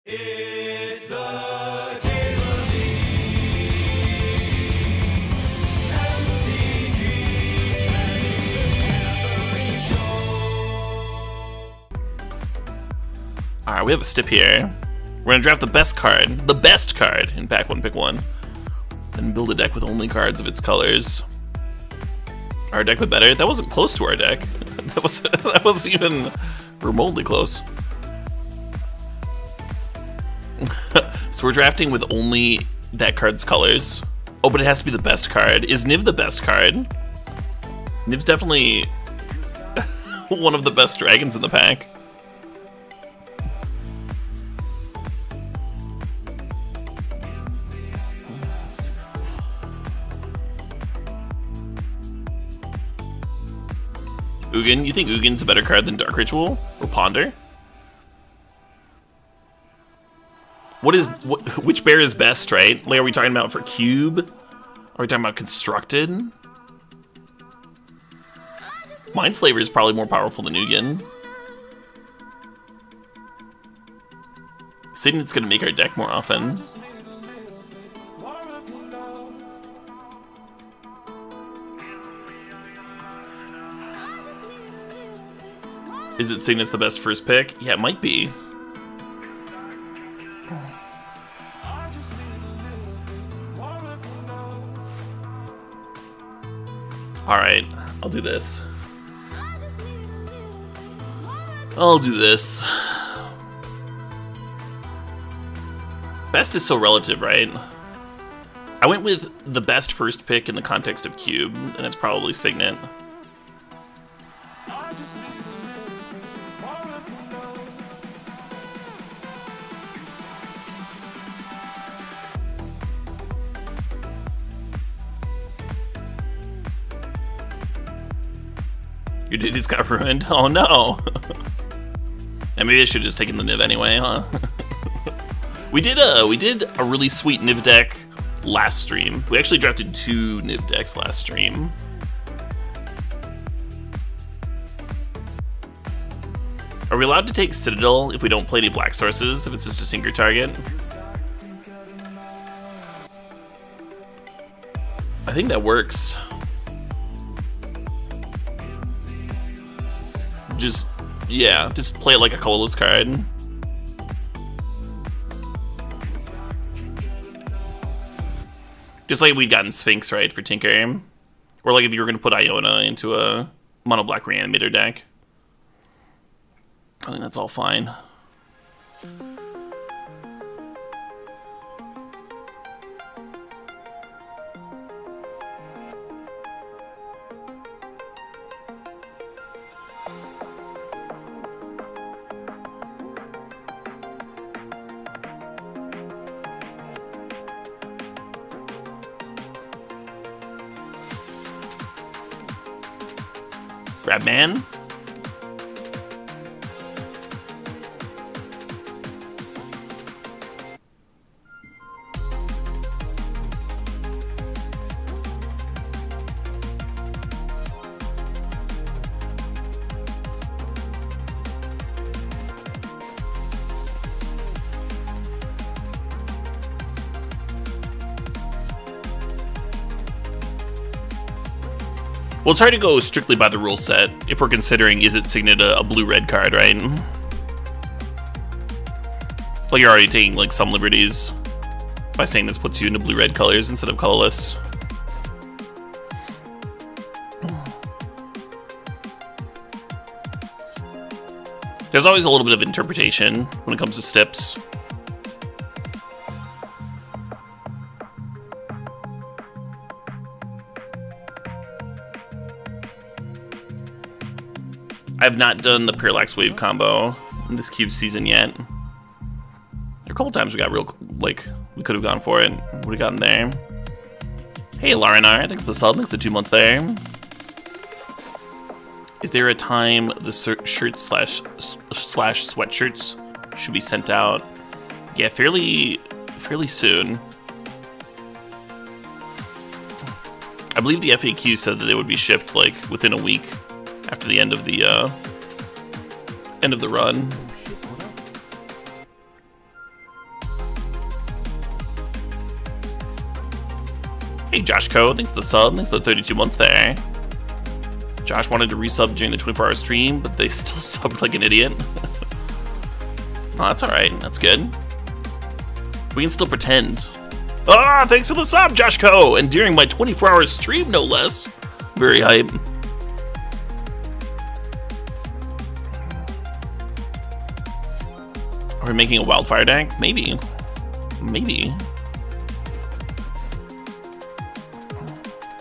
It's the Alright, we have a Stip here. We're gonna draft the best card in pack 1, pick 1, and build a deck with only cards of its colors. Our deck was better. That wasn't close to our deck. that wasn't even remotely close. So we're drafting with only that card's colors. Oh, but it has to be the best card. Is Niv the best card? Niv's definitely one of the best dragons in the pack. Ugin? You think Ugin's a better card than Dark Ritual? Or Ponder? Which bear is best, right? Like, are we talking about for cube? Are we talking about constructed? Mindslaver is probably more powerful than Ugin. Signet's gonna make our deck more often. Is it Signet's the best first pick? Yeah, it might be. Alright, I'll do this. Best is so relative, right? I went with the best first pick in the context of cube, and it's probably Signet. Your Digi's got ruined? Oh no! And maybe I should have just taken the Niv anyway, huh? We did a really sweet Niv deck last stream. We actually drafted 2 Niv decks last stream. Are we allowed to take Citadel if we don't play any black sources, if it's just a Tinker target? I think that works. Just play it like a colorless card. Just like we'd gotten Sphinx, right, for Tinker. Or like if you were going to put Iona into a mono black reanimator deck. I think that's all fine. Grabman? Well, it's hard to go strictly by the rule set if we're considering is it Signet a blue-red card, right? Like you're already taking like some liberties by saying this puts you into blue-red colors instead of colorless. There's always a little bit of interpretation when it comes to Stips. I've not done the Parallax Wave combo in this cube season yet. There are a couple times we got real, like, we could have gone for it. Would have gotten there. Hey, Larinar, thanks for the sub, thanks for the 2 months there. Is there a time the shirts slash sweatshirts should be sent out? Yeah, fairly soon. I believe the FAQ said that they would be shipped, like, within a week. After the end of the run. Hey, Josh Co, thanks for the sub, thanks for the 32 months there. Josh wanted to resub during the 24-hour stream, but they still subbed like an idiot. Oh, that's alright, that's good. We can still pretend. Ah, thanks for the sub, Josh Co, and during my 24-hour stream, no less. Very hype. Are we making a wildfire deck? Maybe. Maybe.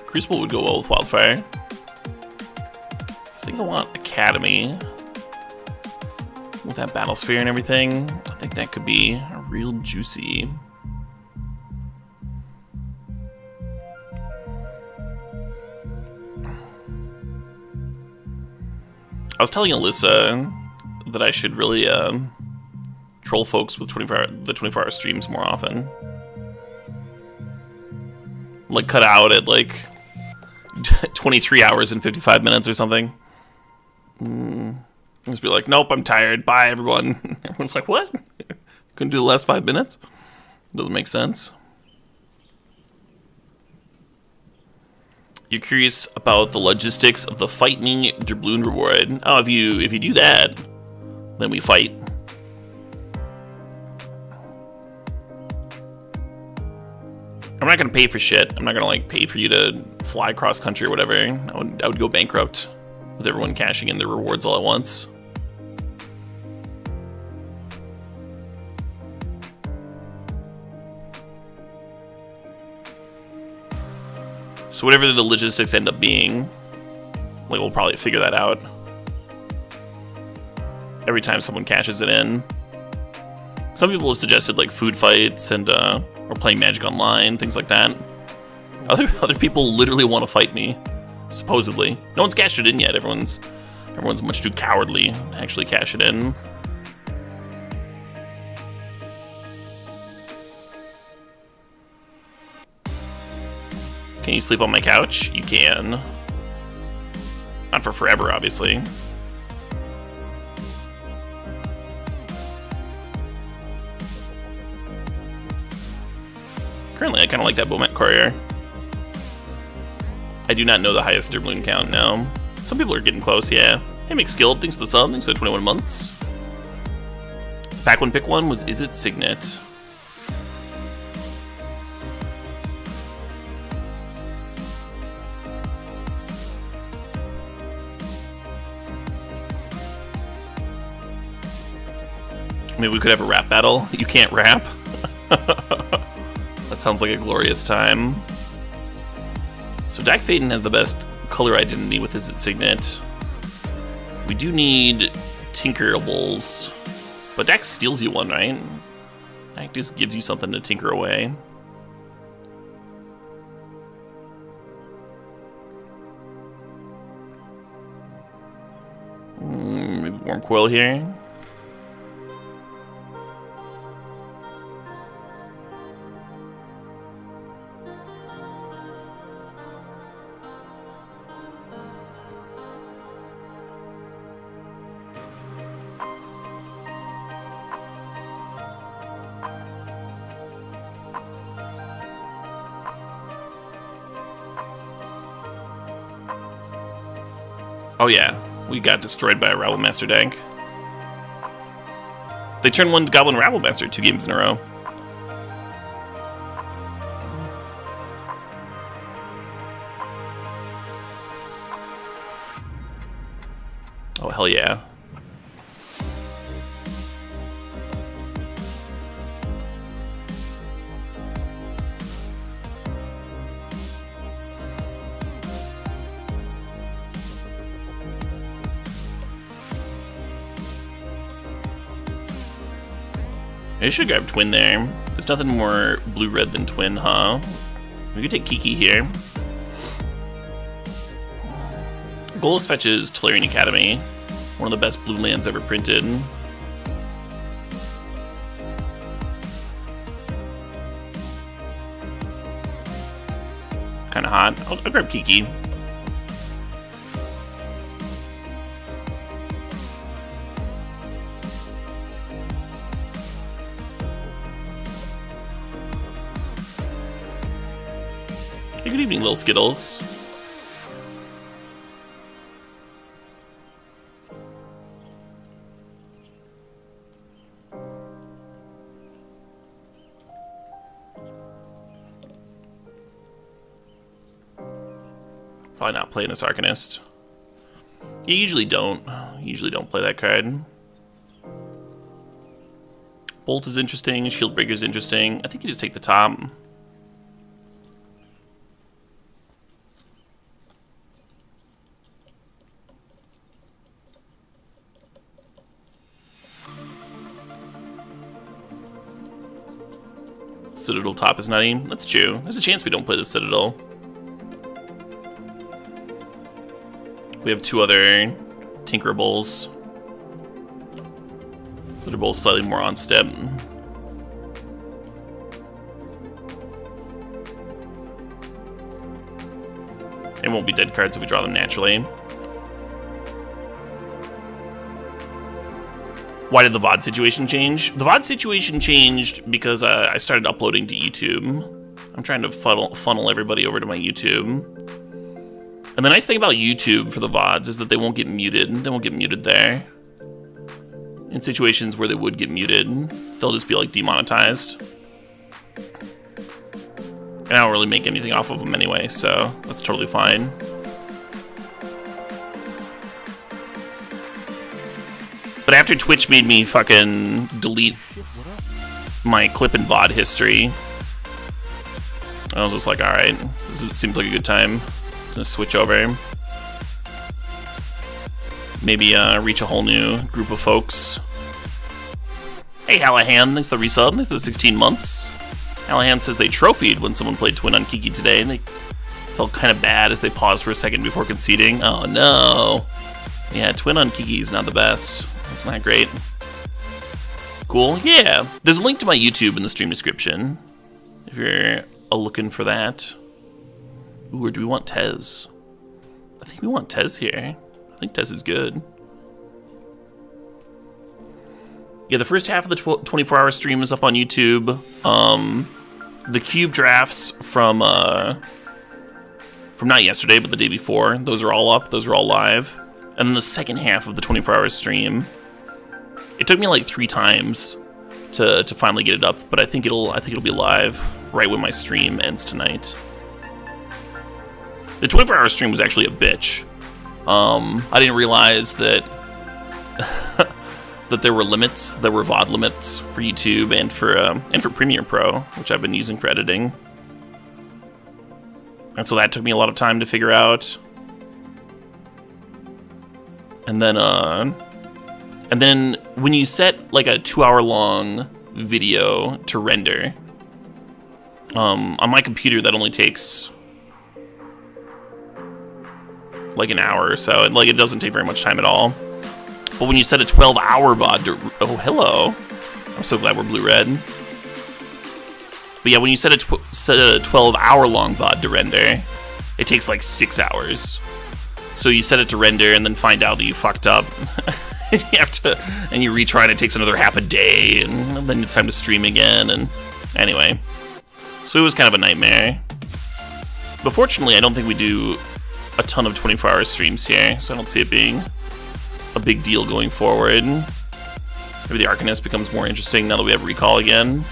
Crucible would go well with wildfire. I think I want Academy. With that Battlesphere and everything, I think that could be real juicy. I was telling Alyssa that I should really troll folks with the 24-hour streams more often. Like cut out at like 23 hours and 55 minutes or something. Just be like, nope, I'm tired. Bye, everyone. Everyone's like, what? Couldn't do the last 5 minutes? Doesn't make sense. You're curious about the logistics of the Fight Me doubloon reward. Oh, if you do that, then we fight. I'm not gonna pay for shit. I'm not gonna like pay for you to fly cross country or whatever. I would go bankrupt with everyone cashing in their rewards all at once. So whatever the logistics end up being, like we'll probably figure that out every time someone cashes it in. Some people have suggested like food fights and or playing Magic Online, things like that. Other people literally want to fight me, supposedly. No one's cashed it in yet. Everyone's much too cowardly to actually cash it in. Can you sleep on my couch? You can. Not for forever, obviously. Currently, I kind of like that Bowmat Courier. I do not know the highest doubloon count now. Some people are getting close, yeah. Hey, McSkilled, thanks for the sub, thanks for 21 months. Pack one, pick one was Is It Signet? Maybe we could have a rap battle. You can't rap. That sounds like a glorious time. So Dak Faden has the best color identity with his Signet. We do need Tinkerables. But Dak steals you one, right? Dak just gives you something to tinker away. Maybe Warm Coil here. Oh yeah, we got destroyed by a Rabble Master deck. They turned one Goblin Rabble Master 2 games in a row. Oh hell yeah. I should grab Twin there. There's nothing more blue-red than Twin, huh? We could take Kiki here. Golos fetches Tolarian Academy, one of the best blue lands ever printed. Kinda hot. I'll grab Kiki. Hey, good evening, little Skittles. Probably not playing this Arcanist. You usually don't. Usually don't play that card. Bolt is interesting. Shieldbreaker is interesting. I think you just take the top. Citadel top is nutty. That's true. There's a chance we don't play the Citadel. We have two other Tinkerables that are both slightly more on step. They won't be dead cards if we draw them naturally. Why did the VOD situation change? The VOD situation changed because I started uploading to YouTube. I'm trying to funnel everybody over to my YouTube. And the nice thing about YouTube for the VODs is that they won't get muted. They won't get muted there. In situations where they would get muted, they'll just be like demonetized. And I don't really make anything off of them anyway, so that's totally fine. But after Twitch made me fucking delete my clip and VOD history, I was just like, alright, seems like a good time. Gonna switch over. Maybe reach a whole new group of folks. Hey Hallahan, thanks for the resub, thanks for the 16 months. Hallahan says they trophied when someone played Twin on Kiki today, and they felt kind of bad as they paused for a second before conceding. Oh no. Yeah, Twin on Kiki is not the best. That's not great. Cool, yeah. There's a link to my YouTube in the stream description, if you're looking for that. Ooh, or do we want Tez? I think we want Tez here. I think Tez is good. Yeah, the first half of the 24-hour stream is up on YouTube. The cube drafts from not yesterday, but the day before, those are all up. Those are all live. And then the second half of the 24-hour stream, it took me like 3 times to finally get it up, but I think it'll be live right when my stream ends tonight. The 24-hour stream was actually a bitch. I didn't realize that that there were limits, there were VOD limits for YouTube and for Premiere Pro, which I've been using for editing. And so that took me a lot of time to figure out. And then when you set like a 2-hour-long video to render, on my computer that only takes like an hour or so, and like it doesn't take very much time at all. But when you set a 12-hour VOD to, oh hello, I'm so glad we're blue-red. But yeah, when you set a 12-hour long VOD to render, it takes like 6 hours. So you set it to render and then find out that you fucked up. And you have to, and you retry and it takes another half a day, and then it's time to stream again, and anyway. So it was kind of a nightmare. But fortunately, I don't think we do a ton of 24-hour streams here, so I don't see it being a big deal going forward. Maybe the Arcanist becomes more interesting now that we have Recall again.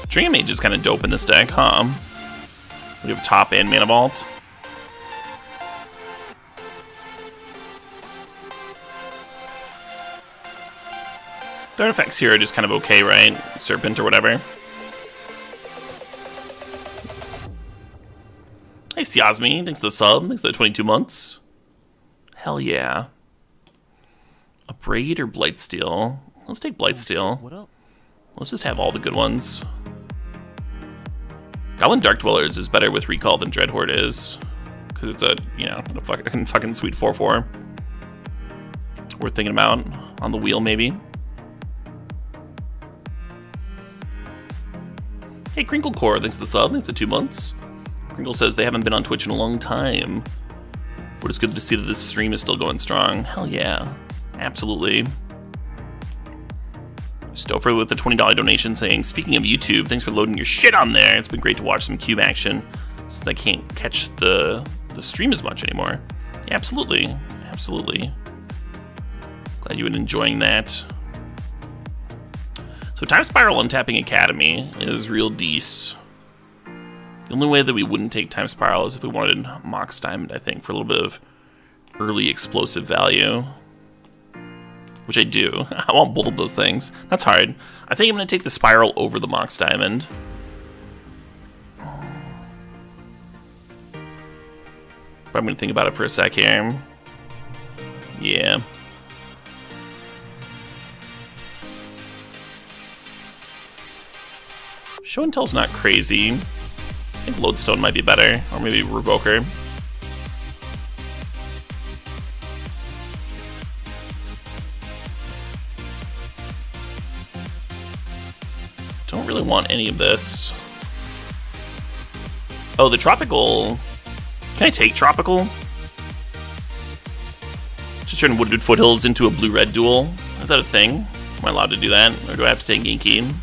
Dream Mage is kind of dope in this deck, huh? We have top and Mana Vault. The artifacts here are just kind of okay, right? Serpent or whatever. Hey, Siazmi, thanks for the sub. Thanks for the 22 months. Hell yeah. A Braid or Blightsteel? Let's take Blightsteel. What up? Let's just have all the good ones. Goblin Dark Dwellers is better with Recall than Dreadhorde is. Because it's a, you know, a fucking sweet 4/4. Worth thinking about on the wheel, maybe. Hey, Crinkle Core, thanks for the sub, thanks for 2 months. Crinkle says they haven't been on Twitch in a long time, but it's good to see that this stream is still going strong. Hell yeah, absolutely. Stouffer with the $20 donation saying, speaking of YouTube, thanks for loading your shit on there. It's been great to watch some cube action since I can't catch the stream as much anymore. Yeah, absolutely, absolutely. Glad you've been enjoying that. So Time Spiral Untapping Academy is real decent. The only way that we wouldn't take Time Spiral is if we wanted Mox Diamond, I think, for a little bit of early explosive value. Which I do. I want both of those things. That's hard. I think I'm going to take the Spiral over the Mox Diamond. But I'm going to think about it for a sec here. Yeah. Show and Tell's not crazy. I think Lodestone might be better. Or maybe Revoker. Don't really want any of this. Oh, the Tropical. Can I take Tropical? Just turn Wooded Foothills into a blue-red duel. Is that a thing? Am I allowed to do that? Or do I have to take Genki?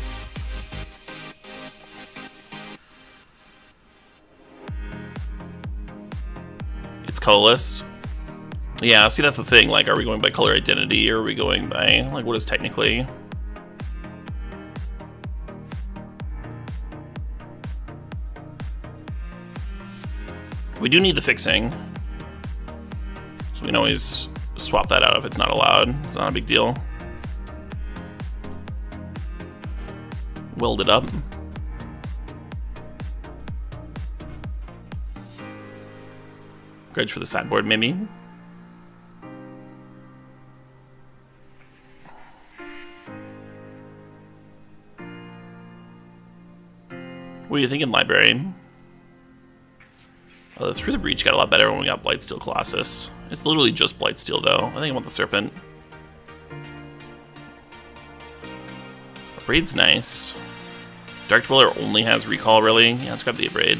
It's colorless. Yeah, see, that's the thing. Like, are we going by color identity, or are we going by, like, what is technically... We do need the fixing, so we can always swap that out if it's not allowed. It's not a big deal. Weld it up. Grudge for the sideboard, maybe. What are you thinking, Library? Through the Breach got a lot better when we got Blightsteel Colossus. It's literally just Blightsteel, though. I think I want the Serpent. Abraid's nice. Dark Dweller only has Recall, really? Yeah, let's grab the Abraid.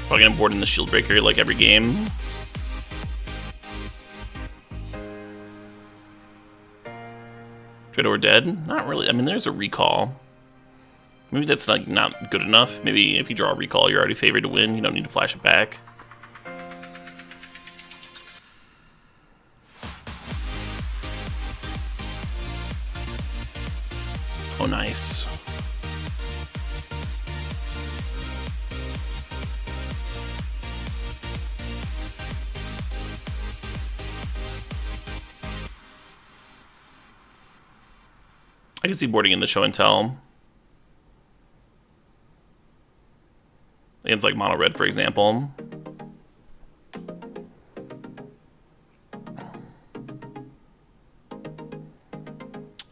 Probably gonna board in the Shield Breaker like every game. Dread or Dead? Not really. I mean, there's a Recall. Maybe that's not good enough. Maybe if you draw a Recall, you're already favored to win. You don't need to flash it back. Oh, nice. I can see boarding in the Show and Tell. Against like Mono Red, for example.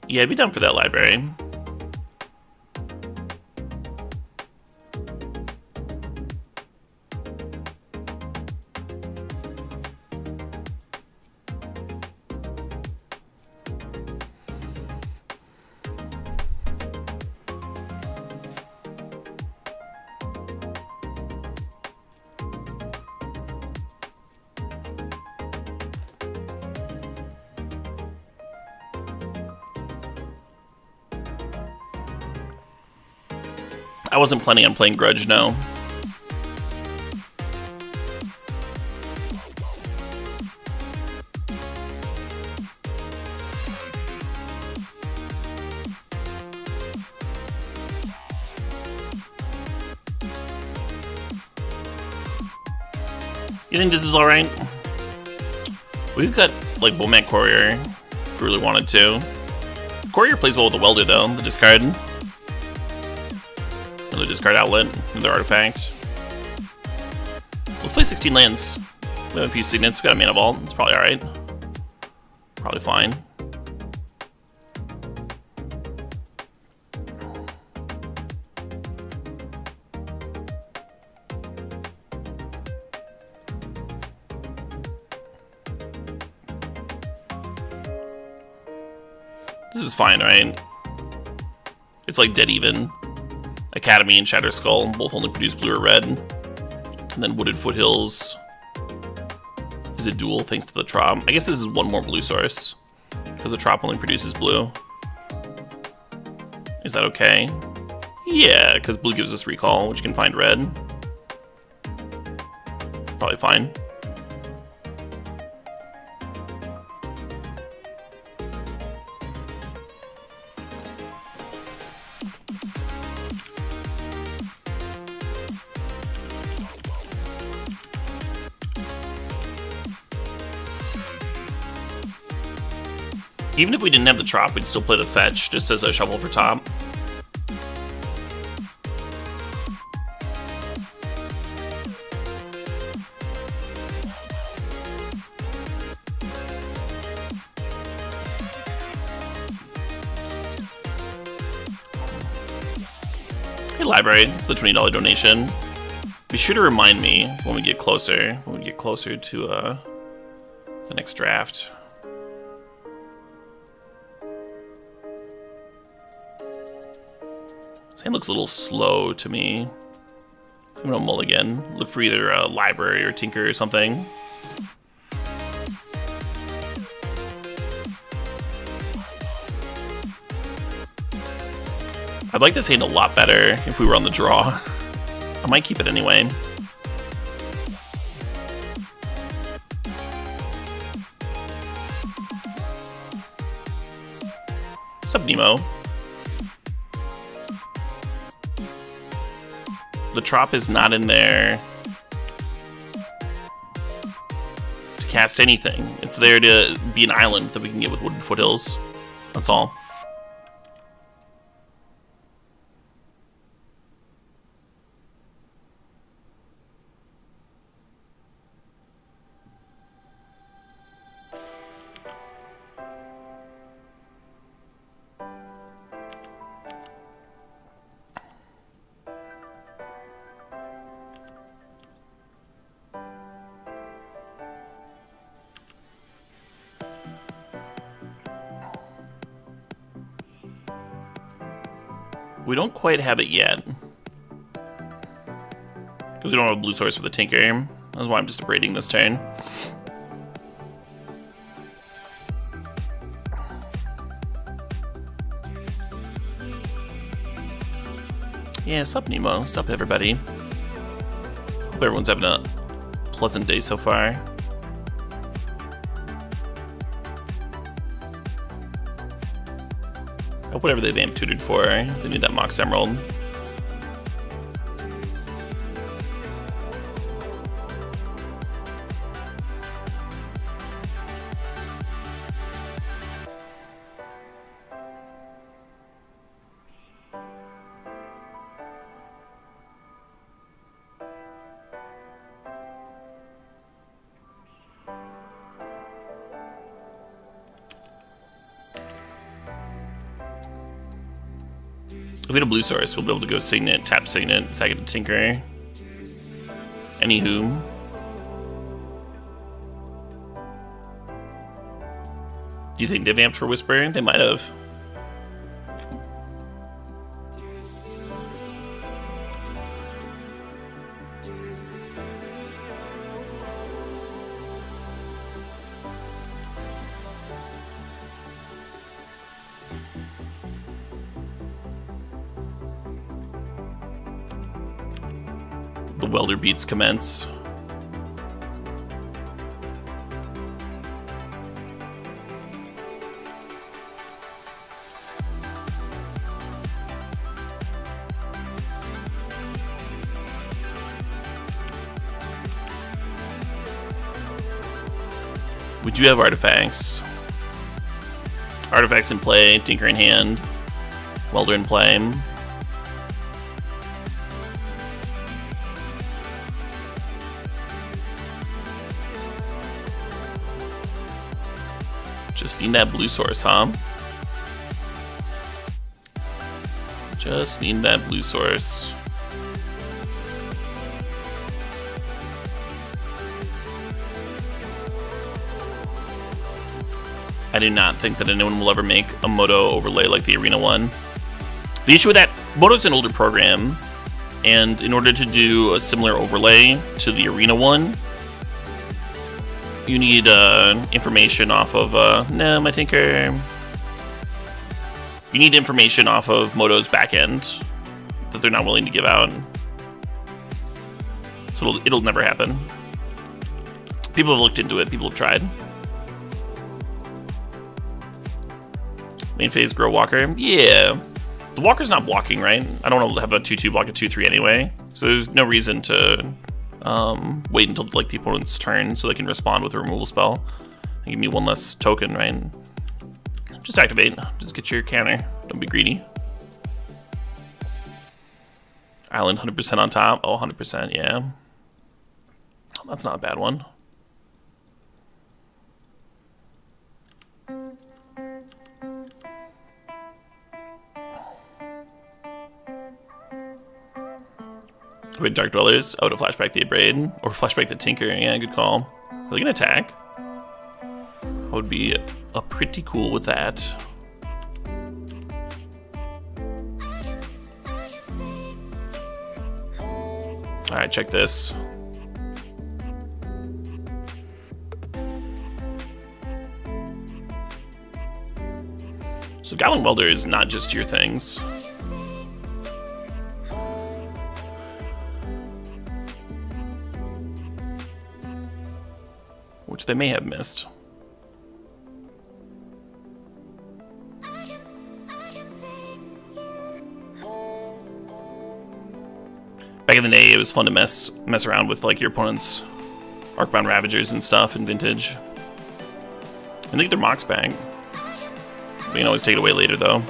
Yeah, I'd be down for that Library. I wasn't planning on playing Grudge, no. You think this is alright? We've got, like, Bowman Courier, if we really wanted to. Courier plays well with the Welder, though, the discard. Another discard outlet, another artifact. Let's play 16 lands. We have a few signets, we got a mana vault, it's probably alright. Probably fine. This is fine, right? It's like dead even. Academy and Shatter Skull both only produce blue or red. And then Wooded Foothills is a dual thanks to the Trop. I guess this is one more blue source, because the Trop only produces blue. Is that okay? Yeah, because blue gives us recall, which can find red. Probably fine. Even if we didn't have the Trop, we'd still play the Fetch, just as a shuffle for top. Hey, library, it's the $20 donation. Be sure to remind me when we get closer, to the next draft. It looks a little slow to me. I'm gonna mulligan. Look for either a library or tinker or something. I'd like this hand a lot better if we were on the draw. I might keep it anyway. What's up, Nemo? The Trop is not in there to cast anything. It's there to be an island that we can get with Wooded Foothills. That's all. We don't quite have it yet, because we don't have a blue source for the Tinker. That's why I'm just abrading this turn. Yeah, sup Nemo, sup everybody. Hope everyone's having a pleasant day so far. Whatever they've amp tutored for, they need that Mox Emerald. If we had a blue source, we'll be able to go Signet, tap Signet, sack it to Tinker. Anywho. Do you think they've amped for Whisper? They might have. The welder beats commence. We do have artifacts. Artifacts in play, Tinker in hand, Welder in play. Just need that blue source, huh? Just need that blue source. I do not think that anyone will ever make a Moto overlay like the Arena one. The issue with that, Moto's an older program, and in order to do a similar overlay to the Arena one, you need information off of, no, my tinker. You need information off of Moto's backend that they're not willing to give out. So it'll never happen. People have looked into it, people have tried. Main phase grow walker. Yeah. The walker's not blocking, right? I don't want to have a 2-2 block a 2-3 anyway. So there's no reason to wait until like the opponent's turn so they can respond with a removal spell. And give me one less token, right? Just activate. Just get your counter. Don't be greedy. Island 100% on top. Oh, 100%, yeah. That's not a bad one. Wait, Dark Dwellers. Oh, to flashback the Abrade. Or flashback the Tinker. Yeah, good call. Are they gonna attack? I would be pretty cool with that. Alright, check this. So Goblin Welder is not just your things. Which they may have missed. Back in the day, it was fun to mess around with like your opponent's Arcbound Ravagers and stuff in Vintage. I think they're Mox back. We can always take it away later, though.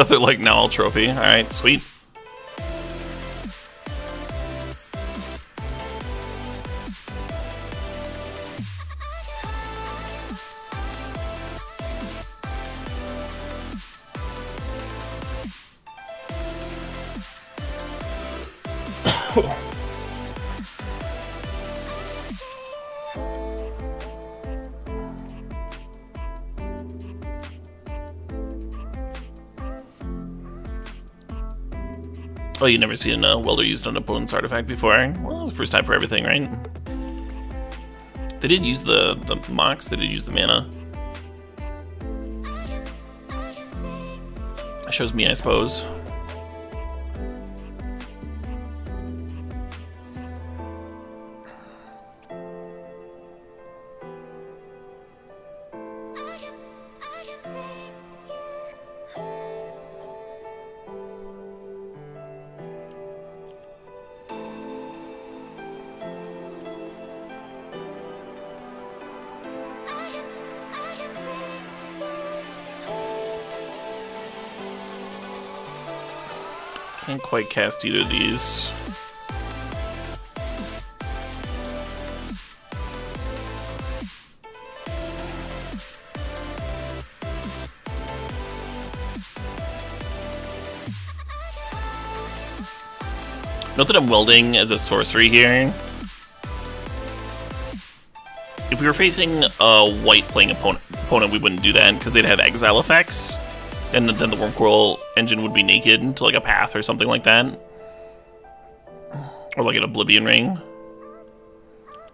They're like, now I'll trophy. Alright, sweet. Oh, you've never seen a welder used on an opponent's artifact before? Well, it's the first time for everything, right? They did use the Mox, they did use the mana. That shows me, I suppose. Can't quite cast either of these. Note that I'm welding as a sorcery here. If we were facing a white playing opponent, we wouldn't do that because they'd have exile effects. And then the Wormcoil engine would be naked to like a path or something like that. Or like an Oblivion Ring.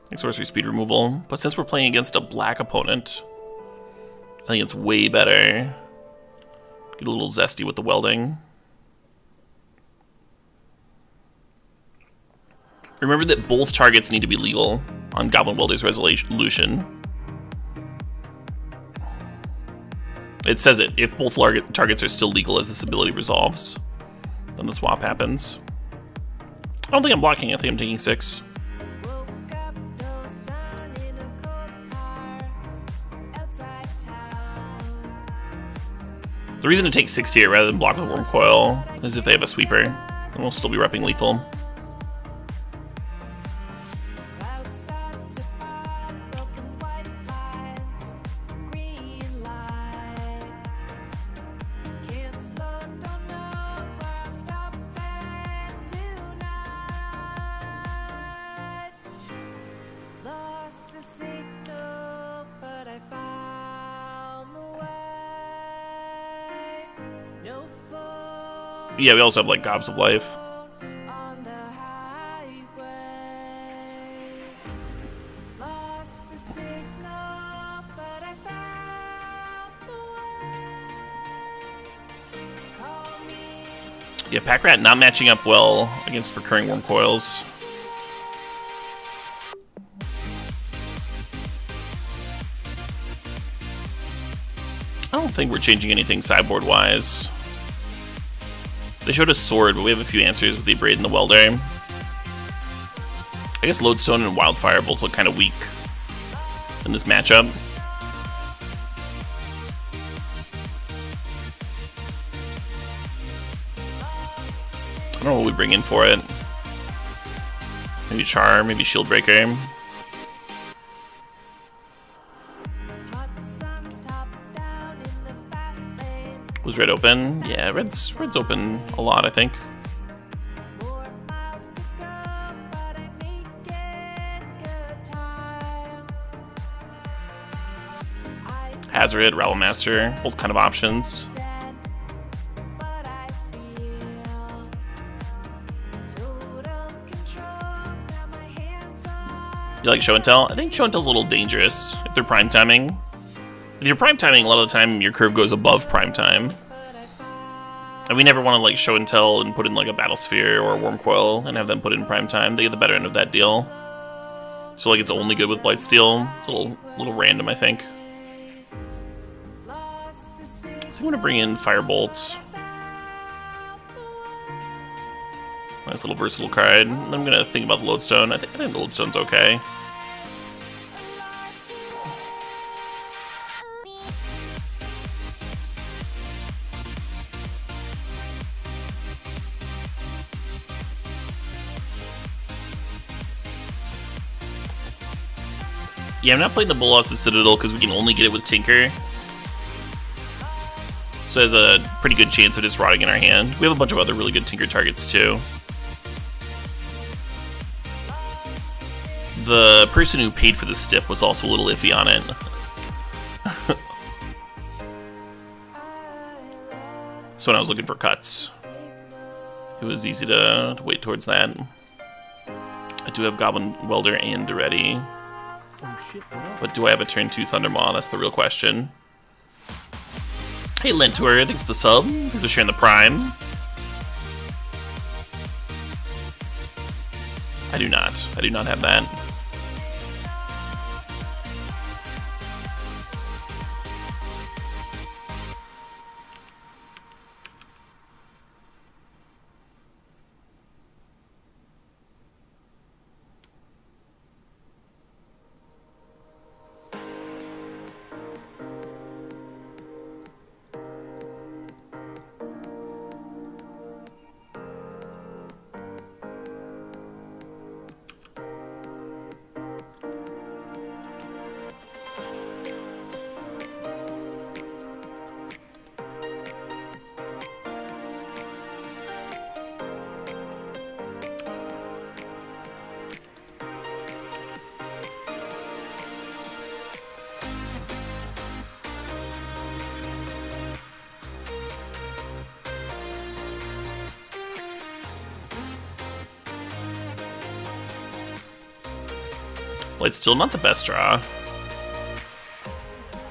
Like sorcery speed removal. But since we're playing against a black opponent, I think it's way better. Get a little zesty with the welding. Remember that both targets need to be legal on Goblin Welder's Resolution. It says it. If both targets are still legal as this ability resolves, then the swap happens. I don't think I'm blocking. I think I'm taking 6. The reason to take 6 here rather than block with Worm Coil is if they have a sweeper, and we'll still be repping lethal. Yeah, we also have like Gobs of Life. Yeah, Pack Rat not matching up well against recurring Worm Coils. I don't think we're changing anything sideboard-wise. They showed us Sword, but we have a few answers with the Abrade and the Welder. I guess Lodestone and Wildfire both look kind of weak in this matchup. I don't know what we bring in for it. Maybe Char, maybe Shield Breaker. Was red open? Yeah, red's open a lot, I think. Hazard, Rabble Master, both kind of options. You like Show and Tell? I think Show and Tell's a little dangerous if they're prime timing. If you're prime timing, a lot of the time your curve goes above prime time. And we never want to like Show and Tell and put in like a Battle Sphere or a Worm Coil and have them put in prime time. They get the better end of that deal. So like it's only good with Blightsteel. It's a little random, I think. So you want to bring in Firebolt. Nice little versatile card. I'm gonna think about the Lodestone. I think the Lodestone's okay. Yeah, I'm not playing the Bullos's Citadel because we can only get it with Tinker. So there's a pretty good chance of just rotting in our hand. We have a bunch of other really good Tinker targets too. The person who paid for the Stip was also a little iffy on it. So when I was looking for cuts, it was easy to wait towards that. I do have Goblin Welder and Duretti. But do I have a turn 2 Thundermaw? That's the real question. Hey Lentour, thanks for the sub. Thanks for sharing the Prime. I do not have that. Well, it's still not the best draw.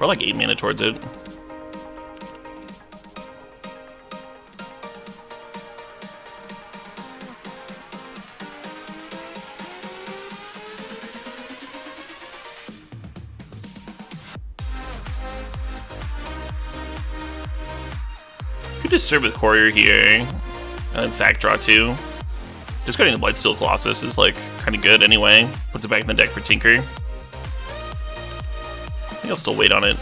We're like 8 mana towards it. Could just serve with Courier here, and then sack draw 2. Discarding the Blightsteel Colossus is like kind of good anyway. Puts it back in the deck for Tinker. I think I'll still wait on it.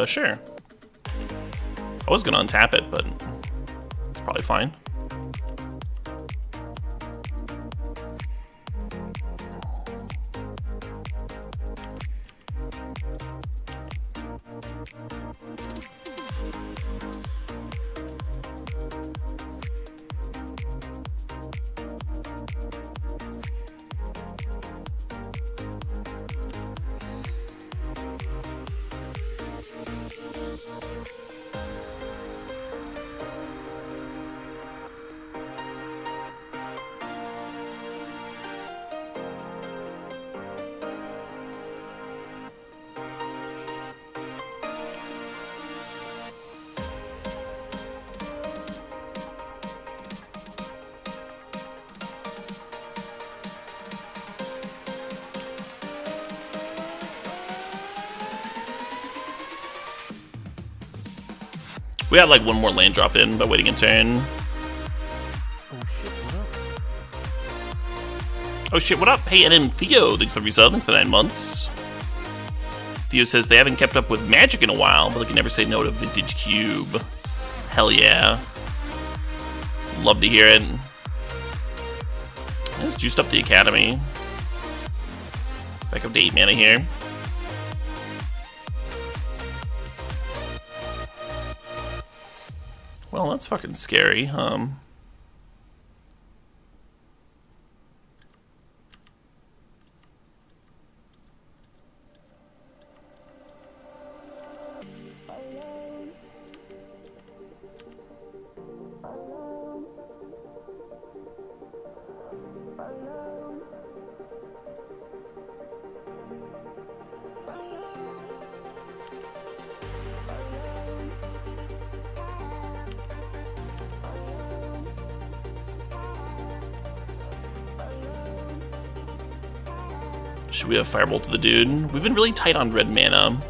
Sure. I was gonna untap it, but it's probably fine. We got like one more land drop in by waiting a turn. Oh shit, what up? Hey, NM Theo, thanks for the resub, thanks for 9 months. Theo says they haven't kept up with Magic in a while, but they can never say no to Vintage Cube. Hell yeah. Love to hear it. Let's juiced up the Academy. Back up to 8 mana here. Well, that's fucking scary. Should we have Firebolt to the dude? We've been really tight on red mana.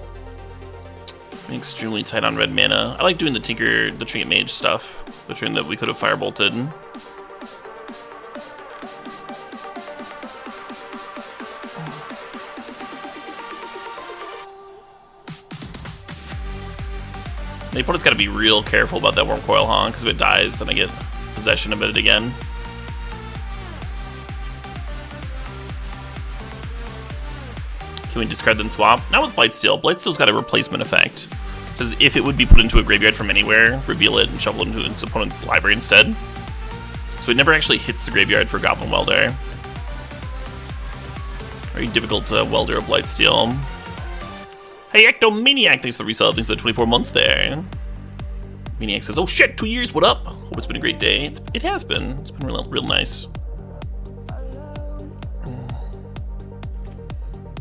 Been extremely tight on red mana. I like doing the Tinker, the Trinket Mage stuff. The turn that we could have Firebolted. The opponent's got to be real careful about that Worm Coil, huh? Because if it dies, then I get possession of it again. Can we discard then swap? Not with Blightsteel. Blightsteel's got a replacement effect. It says if it would be put into a graveyard from anywhere, reveal it and shuffle it into its opponent's library instead. So it never actually hits the graveyard for Goblin Welder. Very difficult to welder a Blightsteel. Hey, Ectomaniac, thanks for the resub, thanks for the 24 months there. Maniac says, oh shit, 2 years, what up? Hope it's been a great day. It has been. It's been real nice.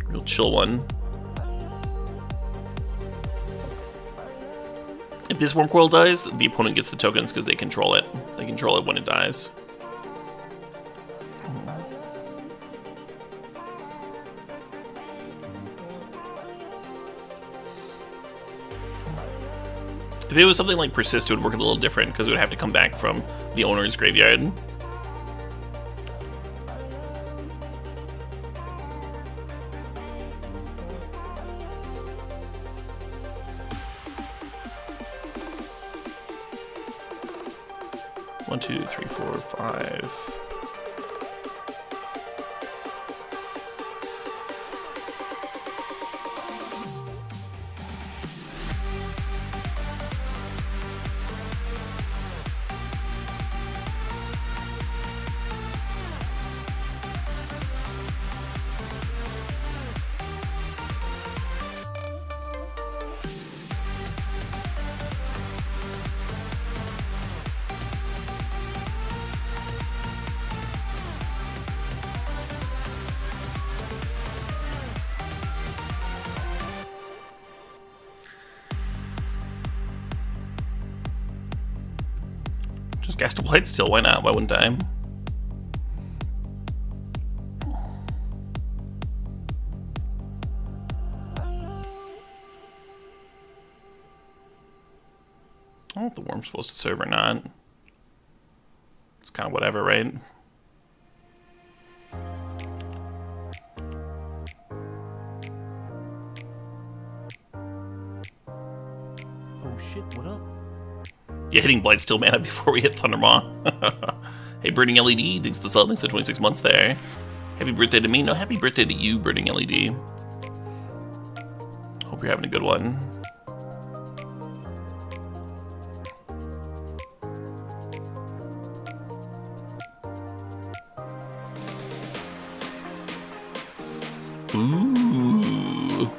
Real chill one. If this Worm Coil dies, the opponent gets the tokens because they control it. They control it when it dies. If it was something like Persist, it would work a little different because it would have to come back from the owner's graveyard. One, two, three, four, five. Just cast a Blightsteel, why not? Why wouldn't I? I don't know if the Worm's supposed to serve or not. It's kind of whatever, right? shit, what up? Yeah, hitting Blightsteel mana before we hit Thundermaw. Hey, Burning LED, thanks for the sub, thanks for 26 months there. Happy birthday to me. No, happy birthday to you, Burning LED. Hope you're having a good one. Ooh.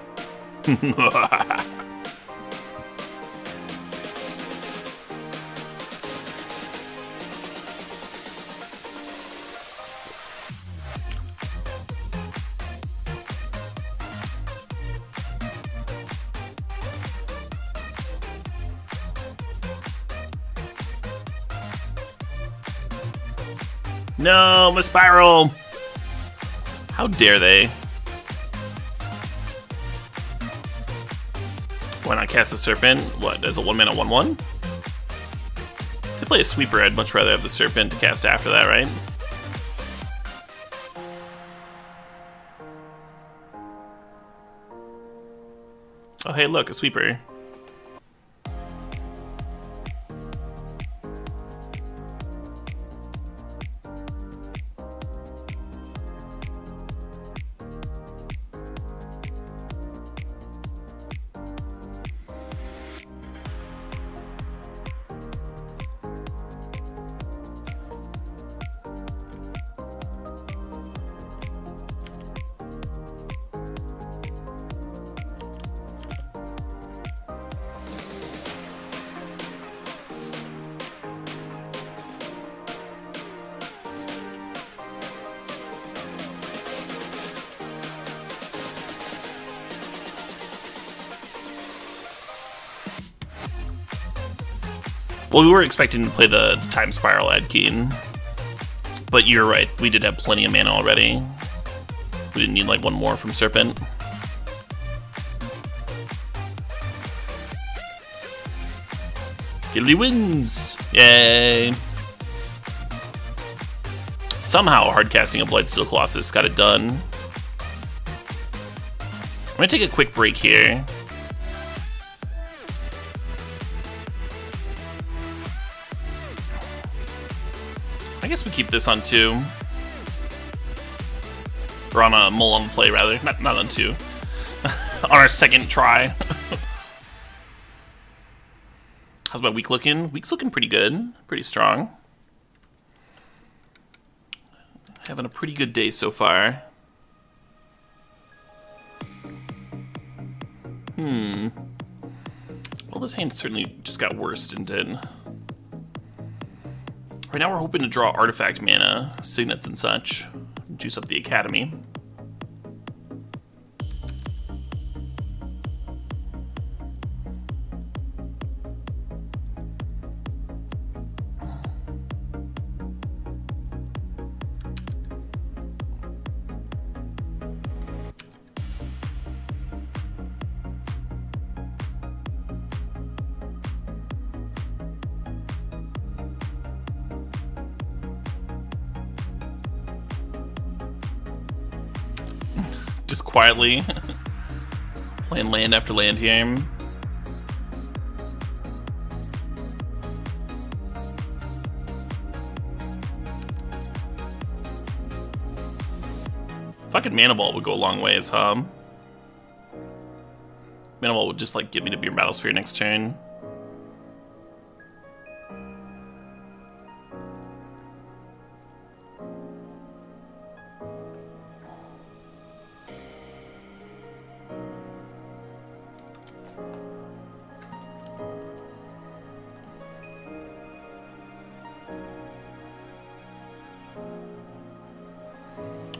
No, my Spiral! How dare they? Why not cast the Serpent? What, as a 1-mana 1/1? If they play a Sweeper, I'd much rather have the Serpent to cast after that, right? Oh hey, look, a Sweeper. Well, we were expecting to play the Time Spiral ad Keen, but you're right, we did have plenty of mana already. We didn't need like one more from Serpent. Gilly wins! Yay! Somehow hardcasting a Blightsteel Colossus got it done. I'm gonna take a quick break here. I guess we keep this on 2. Or on a mull on play, rather. Not on 2. On our second try. How's my week looking? Week's looking pretty good. Pretty strong. Having a pretty good day so far. Well, this hand certainly just got worse, didn't it? Right now we're hoping to draw artifact mana, signets and such, juice up the academy. Just quietly playing land after land here. Fucking Mana Ball would go a long ways, huh? Mana Ball would just like get me to be your Battlesphere next turn.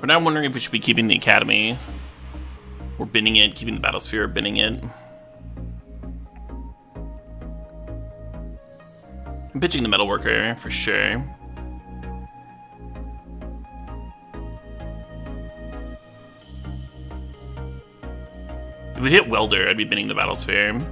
But now I'm wondering if we should be keeping the Academy, or binning it, keeping the Battlesphere, or binning it. I'm pitching the Metalworker, for sure. If we hit Welder, I'd be binning the Battlesphere.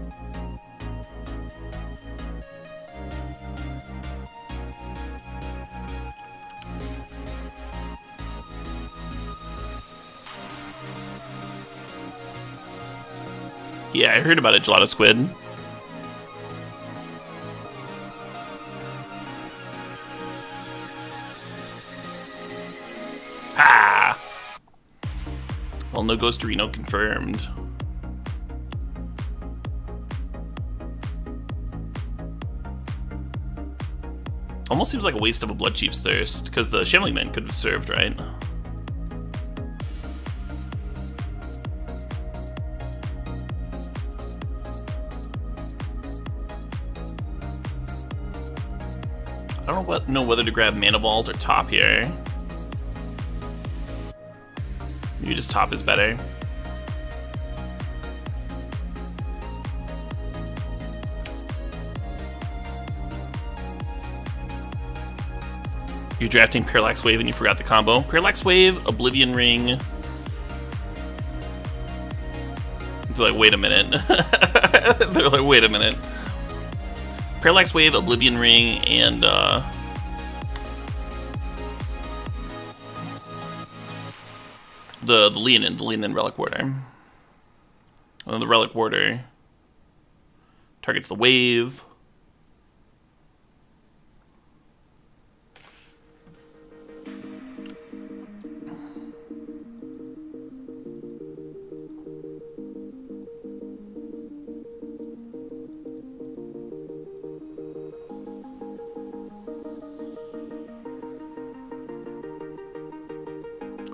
Yeah, I heard about it, Gelato Squid. no Ghost Reno confirmed. Almost seems like a waste of a Blood Chief's Thirst, because the Shambling Man could have served, right? I don't know whether to grab Mana Vault or Top here. Maybe just Top is better. You're drafting Parallax Wave and you forgot the combo. Parallax Wave, Oblivion Ring. They're like, wait a minute. They're like, wait a minute. Parallax Wave, Oblivion Ring, and the Leonin Relic Warder. The Relic Warder targets the wave.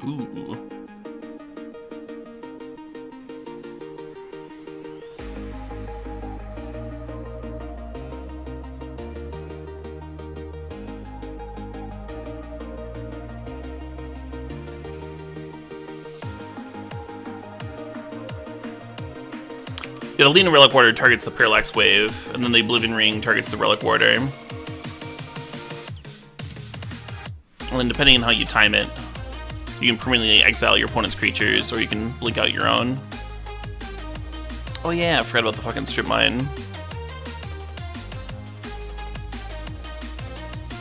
Ooh. Yeah, the Leonin Relic Warder targets the Parallax Wave, and then the Oblivion Ring targets the Relic Warder. And then depending on how you time it, you can permanently exile your opponent's creatures, or you can blink out your own. Oh yeah, I forgot about the fucking Strip Mine.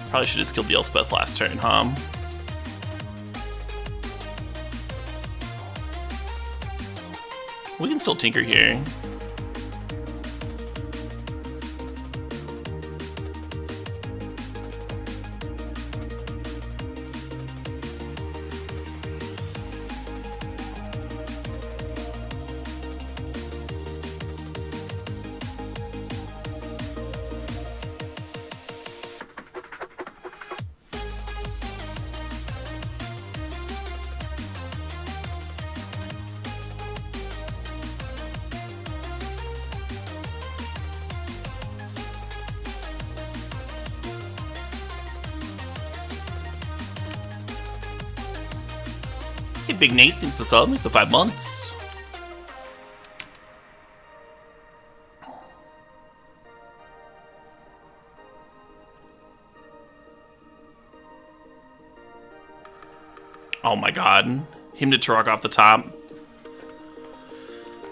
Probably should have just killed the Elspeth last turn, huh? We can still tinker here. Hey, Big Nate, thanks to sub, thanks for 5 months. Oh my god. Him to Turok off the top.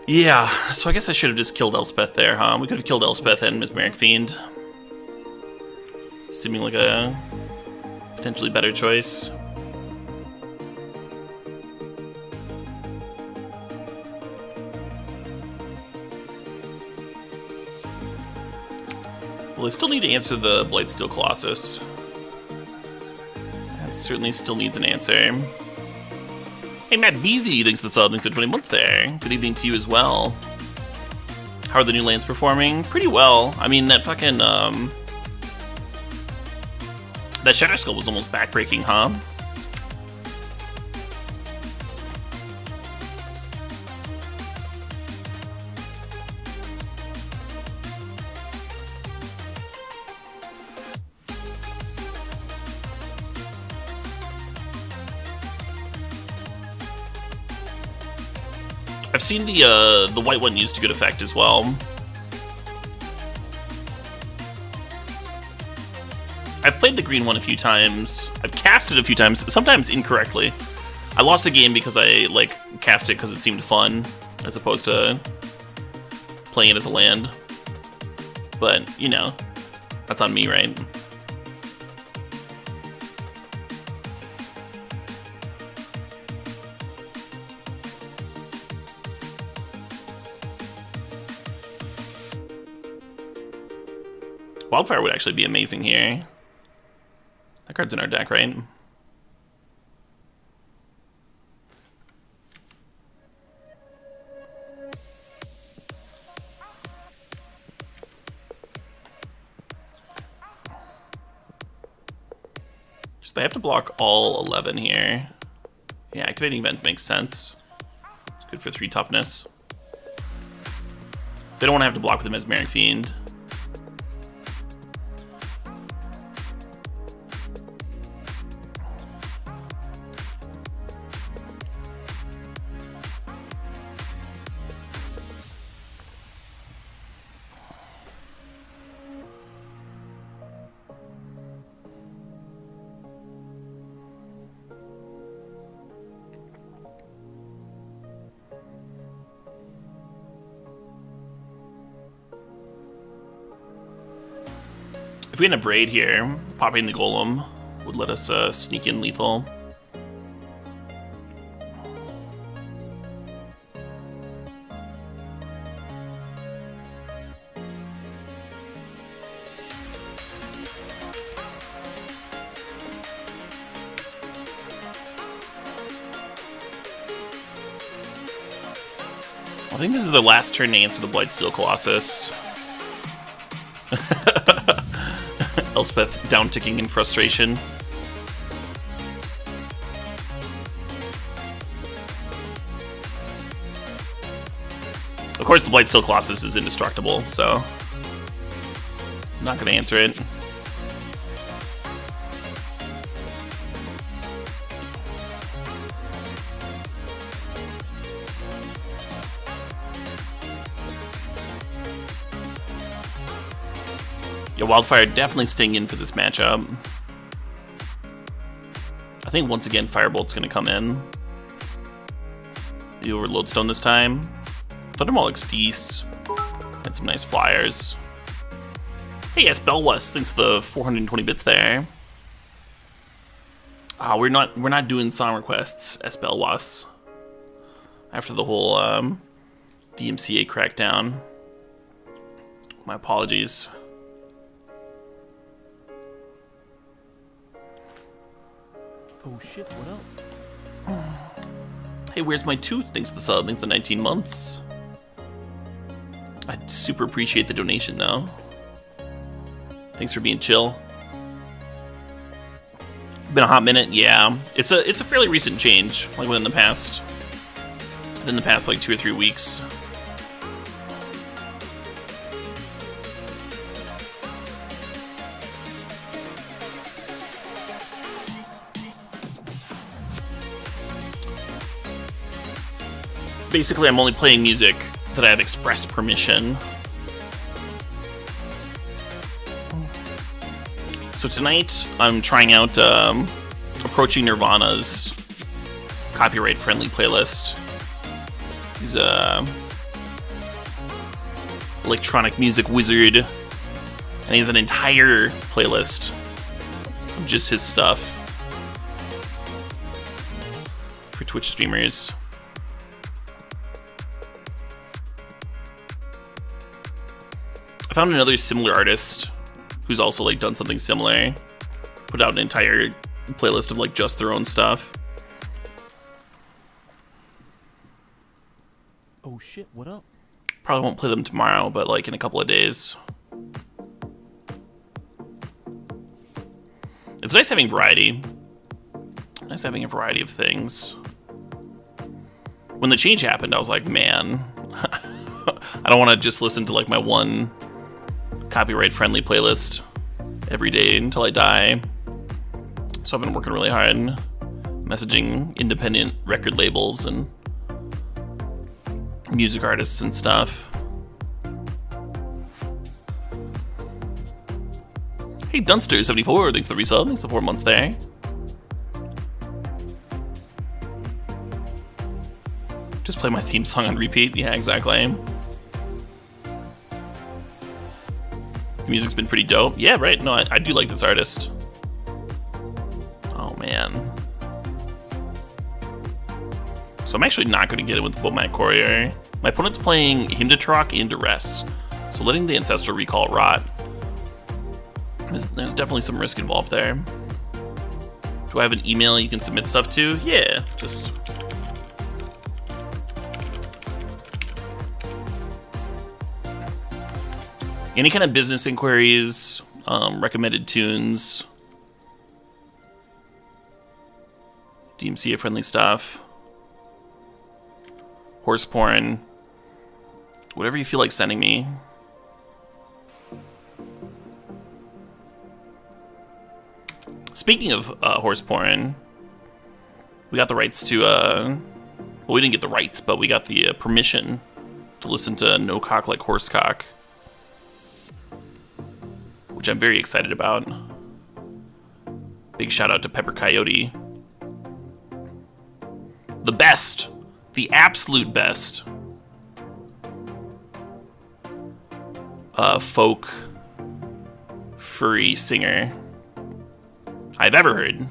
Yeah, so I guess I should have just killed Elspeth there, huh? We could have killed Elspeth and Mesmeric Fiend. Seeming like a potentially better choice. Well, I still need to answer the Blightsteel Colossus. That certainly still needs an answer. Hey, Matt Beezy, thanks to the sub, thanks for 20 months there. Good evening to you as well. How are the new lands performing? Pretty well. I mean, that fucking, that Shatter Skull was almost backbreaking, huh? I've seen the white one used to good effect as well. I've played the green one a few times. I've cast it a few times, sometimes incorrectly. I lost a game because I, like, cast it because it seemed fun, as opposed to playing it as a land. But, you know, that's on me, right? Wildfire would actually be amazing here. That card's in our deck, right? So they have to block all 11 here. Yeah, activating event makes sense. It's good for 3 toughness. They don't want to have to block with the Mesmeric Fiend. If we had a Braid here, popping the Golem would let us sneak in lethal. I think this is their last turn to answer the Blightsteel Colossus. Elspeth down-ticking in frustration. Of course, the Blightsteel Colossus is indestructible, so it's not going to answer it. Yeah, Wildfire definitely staying in for this matchup. I think once again Firebolt's going to come in. The Overload Stone this time. Thundermaul looks decent. And some nice flyers. Hey, yes, Belwas, thanks for the 420 bits there. We're not doing song requests, S. Belwas. After the whole DMCA crackdown. My apologies. Oh shit, what up? Hey, where's my tooth? Thanks to the sub, thanks to 19 months. I super appreciate the donation though. Thanks for being chill. Been a hot minute, yeah. It's a fairly recent change, like within the past like 2 or 3 weeks. Basically, I'm only playing music that I have express permission. So tonight, I'm trying out Approaching Nirvana's copyright-friendly playlist. He's a electronic music wizard, and he has an entire playlist of just his stuff for Twitch streamers. I found another similar artist who's also like done something similar. Put out an entire playlist of like just their own stuff. Oh shit, what up? Probably won't play them tomorrow, but like in a couple of days. It's nice having variety. Nice having a variety of things. When the change happened, I was like, man, I don't want to just listen to like my one copyright-friendly playlist every day until I die. So I've been working really hard, messaging independent record labels and music artists and stuff. Hey, Dunster74, thanks for the resub, thanks for the 4 months there. Just play my theme song on repeat, yeah, exactly. The music's been pretty dope. Yeah, right. No, I do like this artist. Oh, man. So I'm actually not going to get it with Womack Courier. My opponent's playing Himdatrok and Duress. So letting the Ancestral Recall rot. There's definitely some risk involved there. Do I have an email you can submit stuff to? Yeah, just... any kind of business inquiries, recommended tunes, DMCA friendly stuff. Horse porn. Whatever you feel like sending me. Speaking of horse porn, we got the rights to, well, we didn't get the rights, but we got the permission to listen to No Cock Like Horse Cock, which I'm very excited about. Big shout out to Pepper Coyote. The best, the absolute best folk furry singer I've ever heard.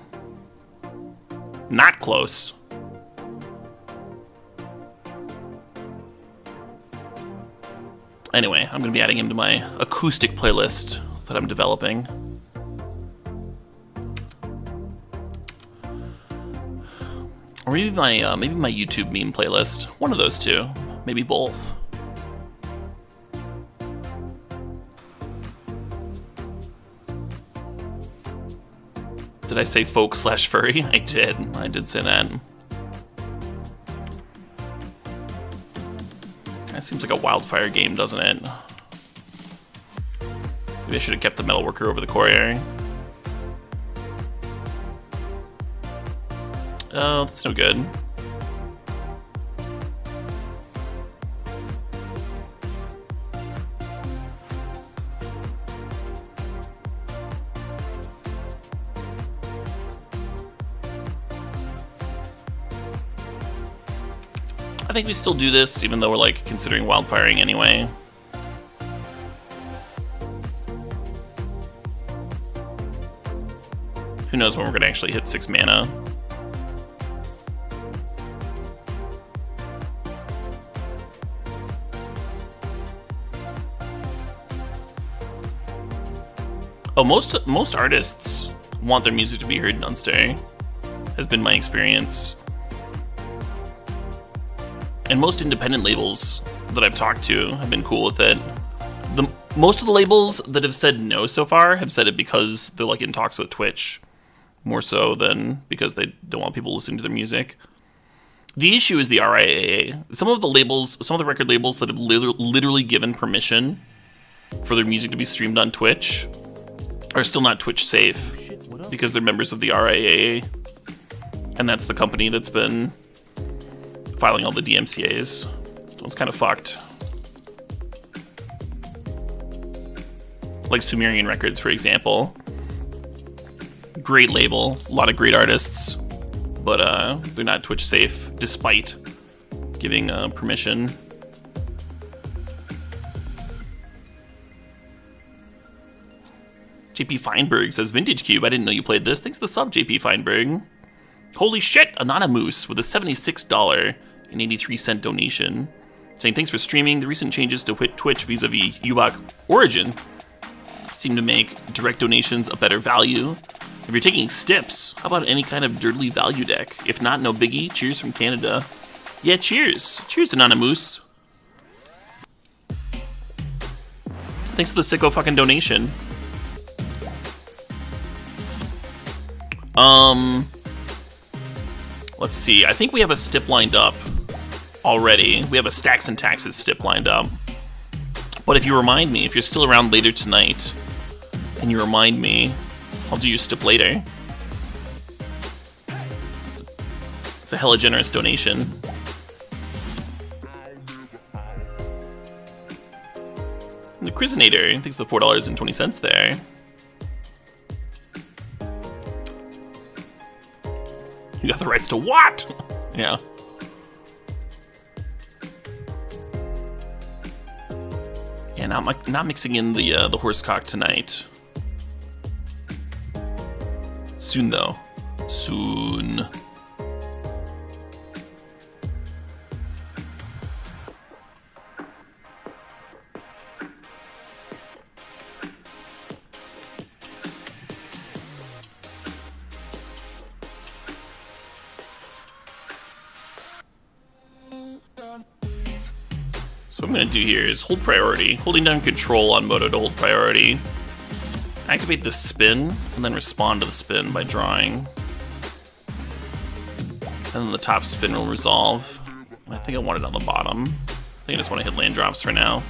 Not close. Anyway, I'm going to be adding him to my acoustic playlist that I'm developing. Or maybe my YouTube meme playlist. One of those two. Maybe both. Did I say folk slash furry? I did say that. That seems like a wildfire game, doesn't it? Maybe I should have kept the metalworker over the courier. Oh, that's no good. I think we still do this, even though we're like considering wildfiring anyway. Who knows when we're gonna actually hit 6 mana. Oh, most artists want their music to be heard in Unstay, has been my experience. And most independent labels that I've talked to have been cool with it. Most of the labels that have said no so far have said it because they're like in talks with Twitch, more so than because they don't want people listening to their music. The issue is the RIAA. Some of the record labels that have literally given permission for their music to be streamed on Twitch are still not Twitch safe because they're members of the RIAA, and that's the company that's been filing all the DMCAs. So it's kind of fucked. Like Sumerian Records, for example. Great label, a lot of great artists, but they're not Twitch safe despite giving permission. JP Feinberg says, Vintage Cube, I didn't know you played this. Thanks for the sub, JP Feinberg. Holy shit, Anonymous with a $76.83 donation. Saying, thanks for streaming. The recent changes to Twitch vis-a-vis UBOC Origin seem to make direct donations a better value. If you're taking Stips, how about any kind of dirtly value deck? If not, no biggie. Cheers from Canada. Yeah, cheers. Cheers, Anonymous. Thanks for the sicko fucking donation. Let's see. I think we have a Stip lined up already. We have a Stacks and Taxes Stip lined up. But if you remind me, if you're still around later tonight, and you remind me, I'll do your Stip later. It's a hella generous donation. And the Crisinator, thanks for the $4.20 there. You got the rights to what? Yeah. Yeah, not mixing in the horsecock tonight. Soon though. Soon. So what I'm going to do here is hold priority, holding down control on Moto to hold priority. Activate the spin, and then respond to the spin by drawing. And then the top spin will resolve. I think I want it on the bottom. I think I just want to hit land drops for now.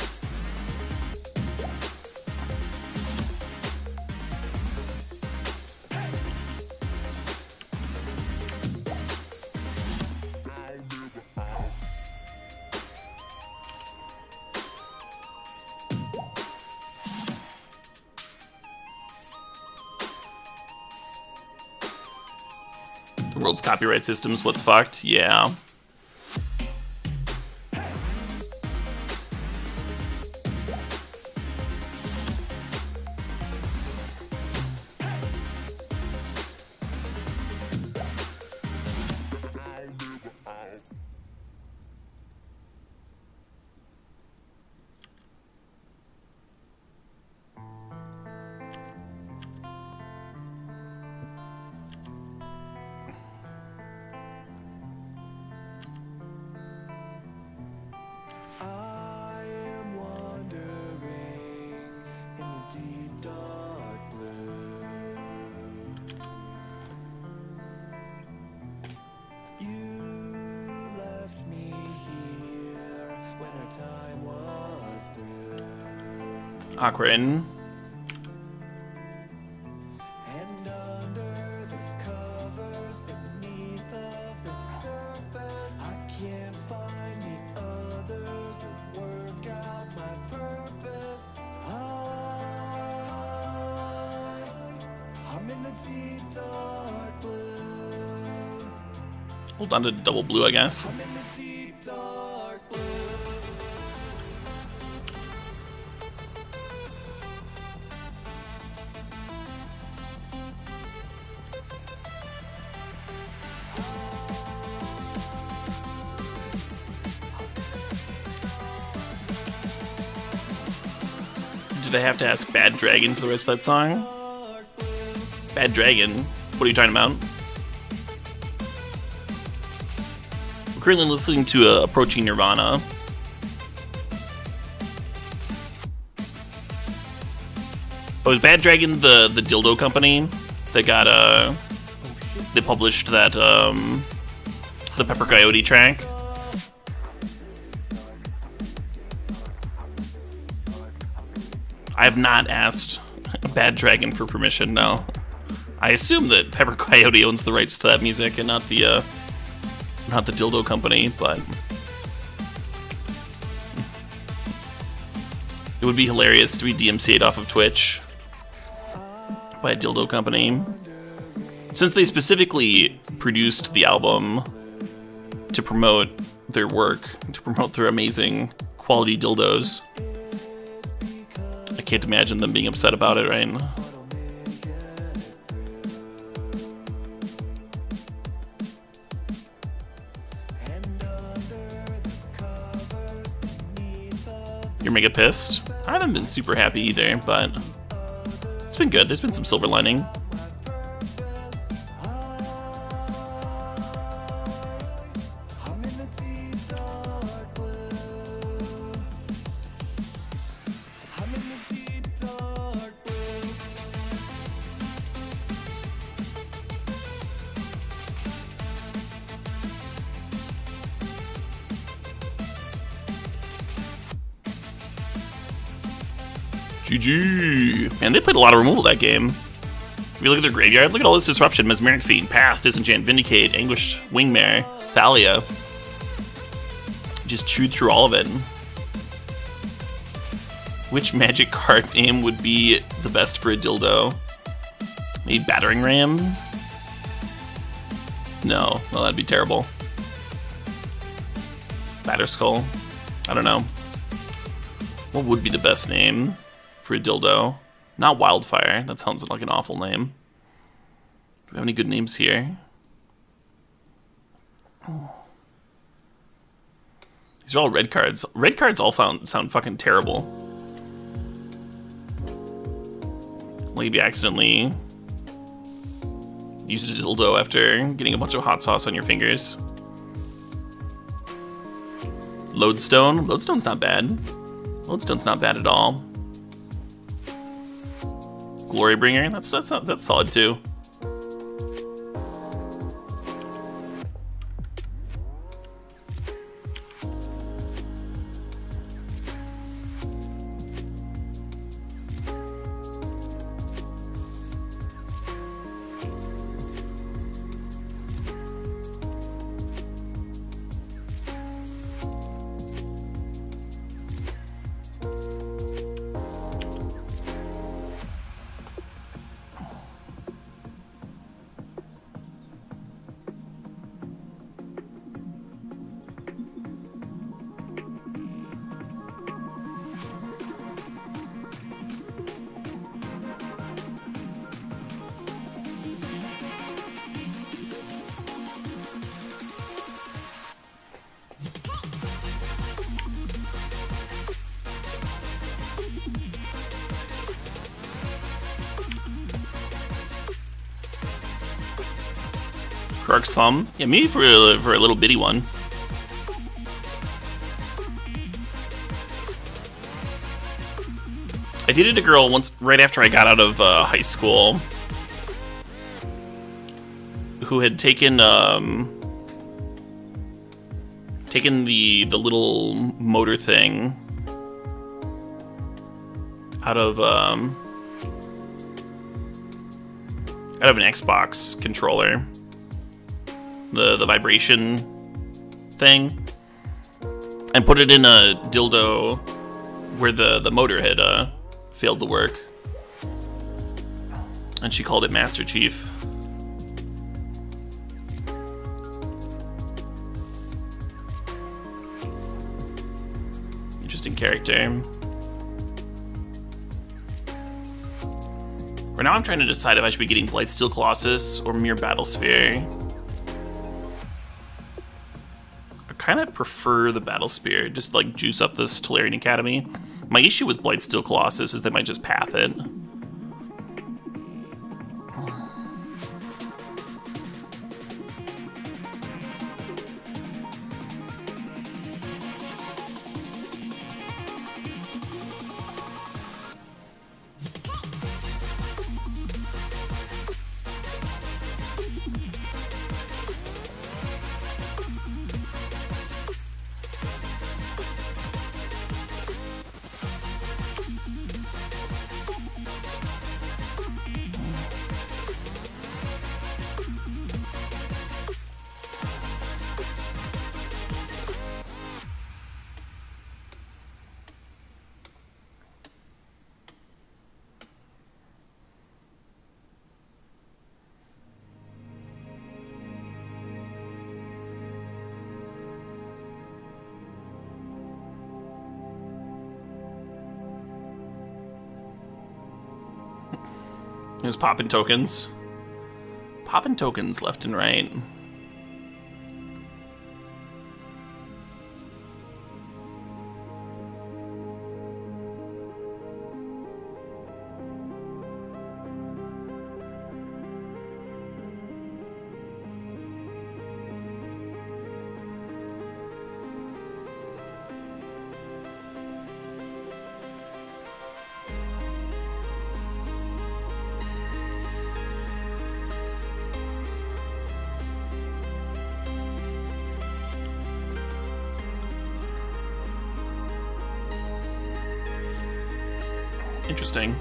The world's copyright system's what's fucked, yeah. Awkward. And under the covers, beneath of the surface, I can't find the others who work out my purpose. I'm in the deep dark blue. Hold on to double blue, I guess. I'm in the deep dark blue. Did I have to ask Bad Dragon for the rest of that song? Bad Dragon? What are you talking about? We're currently listening to Approaching Nirvana. Oh, is Bad Dragon the dildo company that got they published that the Pepper Coyote track? I have not asked Bad Dragon for permission, no. I assume that Pepper Coyote owns the rights to that music and not the dildo company, but it would be hilarious to be DMCA'd off of Twitch by a dildo company. Since they specifically produced the album to promote their work, to promote their amazing quality dildos, I can't imagine them being upset about it, right? You're mega pissed? I haven't been super happy either, but it's been good. There's been some silver lining. GG! Man, they played a lot of removal that game. If you look at their graveyard, look at all this disruption. Mesmeric Fiend, Path, Disenchant, Vindicate, Anguish, Wingmare, Thalia. Just chewed through all of it. Which magic card name would be the best for a dildo? Maybe Battering Ram? No, well, that'd be terrible. Batterskull? I don't know. What would be the best name for a dildo? Not Wildfire. That sounds like an awful name. Do we have any good names here? These are all red cards. Red cards all sound fucking terrible. Like if you accidentally used a dildo after getting a bunch of hot sauce on your fingers. Lodestone? Lodestone's not bad. Lodestone's not bad at all. Glorybringer? That's solid too. Krark's Thumb? Yeah, maybe for a little bitty one. I dated a girl once right after I got out of high school who had taken the little motor thing out of an Xbox controller, the vibration thing, and put it in a dildo where the motor had failed to work, and she called it Master Chief. Interesting character. Right now I'm trying to decide if I should be getting Blightsteel Colossus or Mere Battlesphere. I kind of prefer the Battlesphere, just like juice up this Tolarian Academy. My issue with Blightsteel Colossus is they might just path it. Just popping tokens. Popping tokens left and right. Interesting.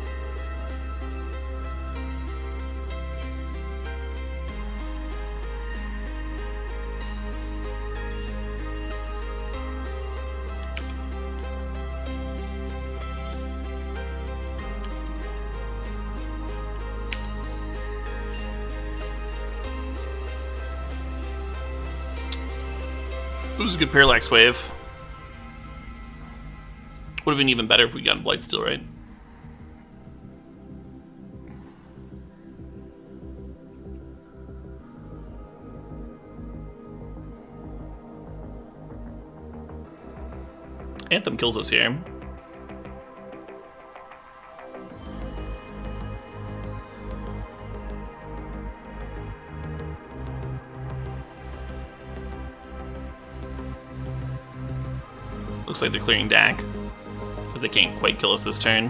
It was a good Parallax Wave. Would have been even better if we got Blightsteel, right? Anthem kills us here. Looks like they're clearing DAC, because they can't quite kill us this turn.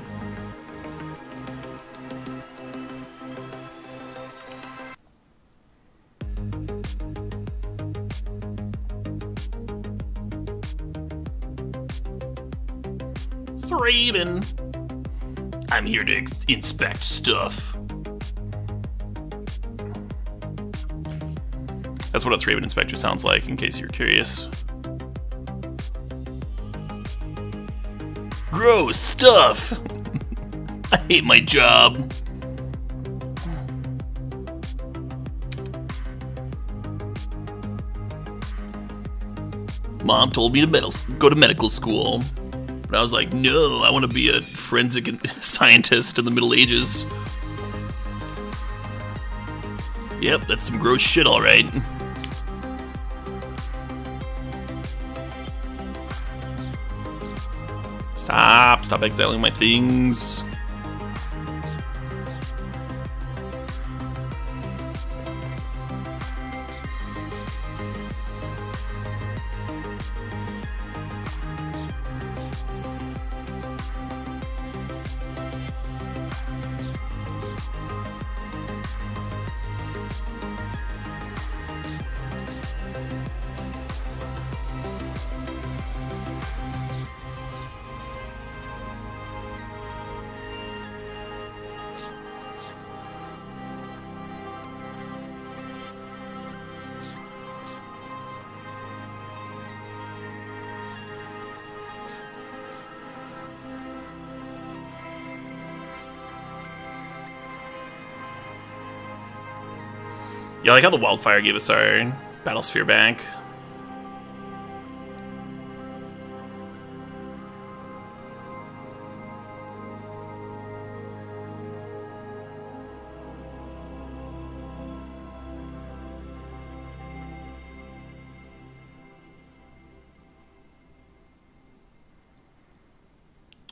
Thraben. I'm here to inspect stuff. That's what a Thraben inspector sounds like, in case you're curious. Gross stuff! I hate my job. Mom told me to go to medical school. But I was like, no, I want to be a forensic scientist in the Middle Ages. Yep, that's some gross shit, alright. Stop exiling my things. Yeah, I like how the wildfire gave us our battlesphere back.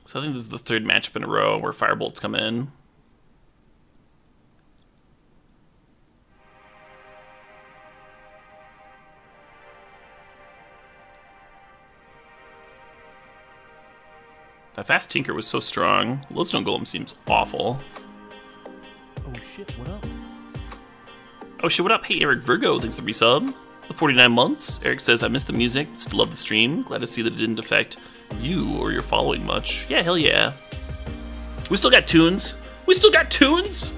So I think this is the third matchup in a row where Firebolts come in. That fast Tinker was so strong. Lodestone Golem seems awful. Oh shit, what up? Oh shit, what up? Hey, Eric Virgo, thanks for the resub. The 49 months. Eric says, I missed the music, still love the stream. Glad to see that it didn't affect you or your following much. Yeah, hell yeah. We still got tunes. We still got tunes!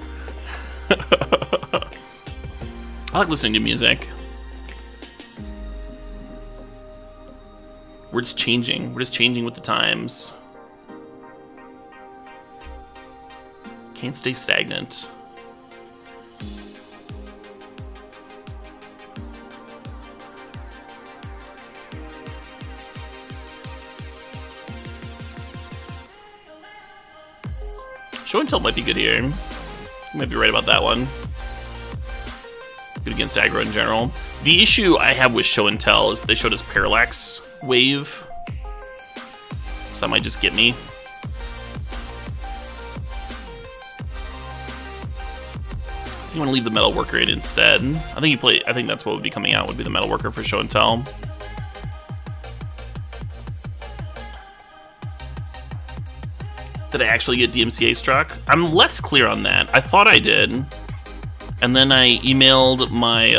I like listening to music. We're just changing. We're just changing with the times. Can't stay stagnant. Show and tell might be good here. You might be right about that one. Good against aggro in general. The issue I have with show and tell is they showed us parallax wave. So that might just get me. You want to leave the metal worker in instead. I think that's what would be coming out, would be the metal worker for show and tell. Did I actually get DMCA struck? I'm less clear on that. I thought I did. And then I emailed my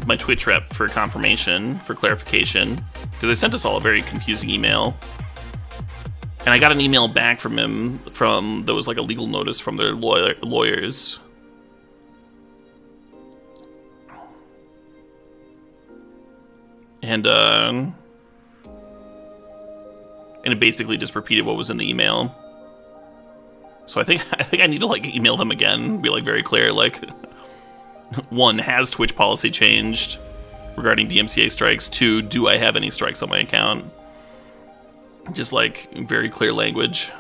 my Twitch rep for confirmation, for clarification, because they sent us all a very confusing email. And I got an email back from him there was like a legal notice from their lawyers. And it basically just repeated what was in the email. So I think I need to like email them again, be like very clear, like 1, has Twitch policy changed regarding DMCA strikes? 2, do I have any strikes on my account? Just like very clear language.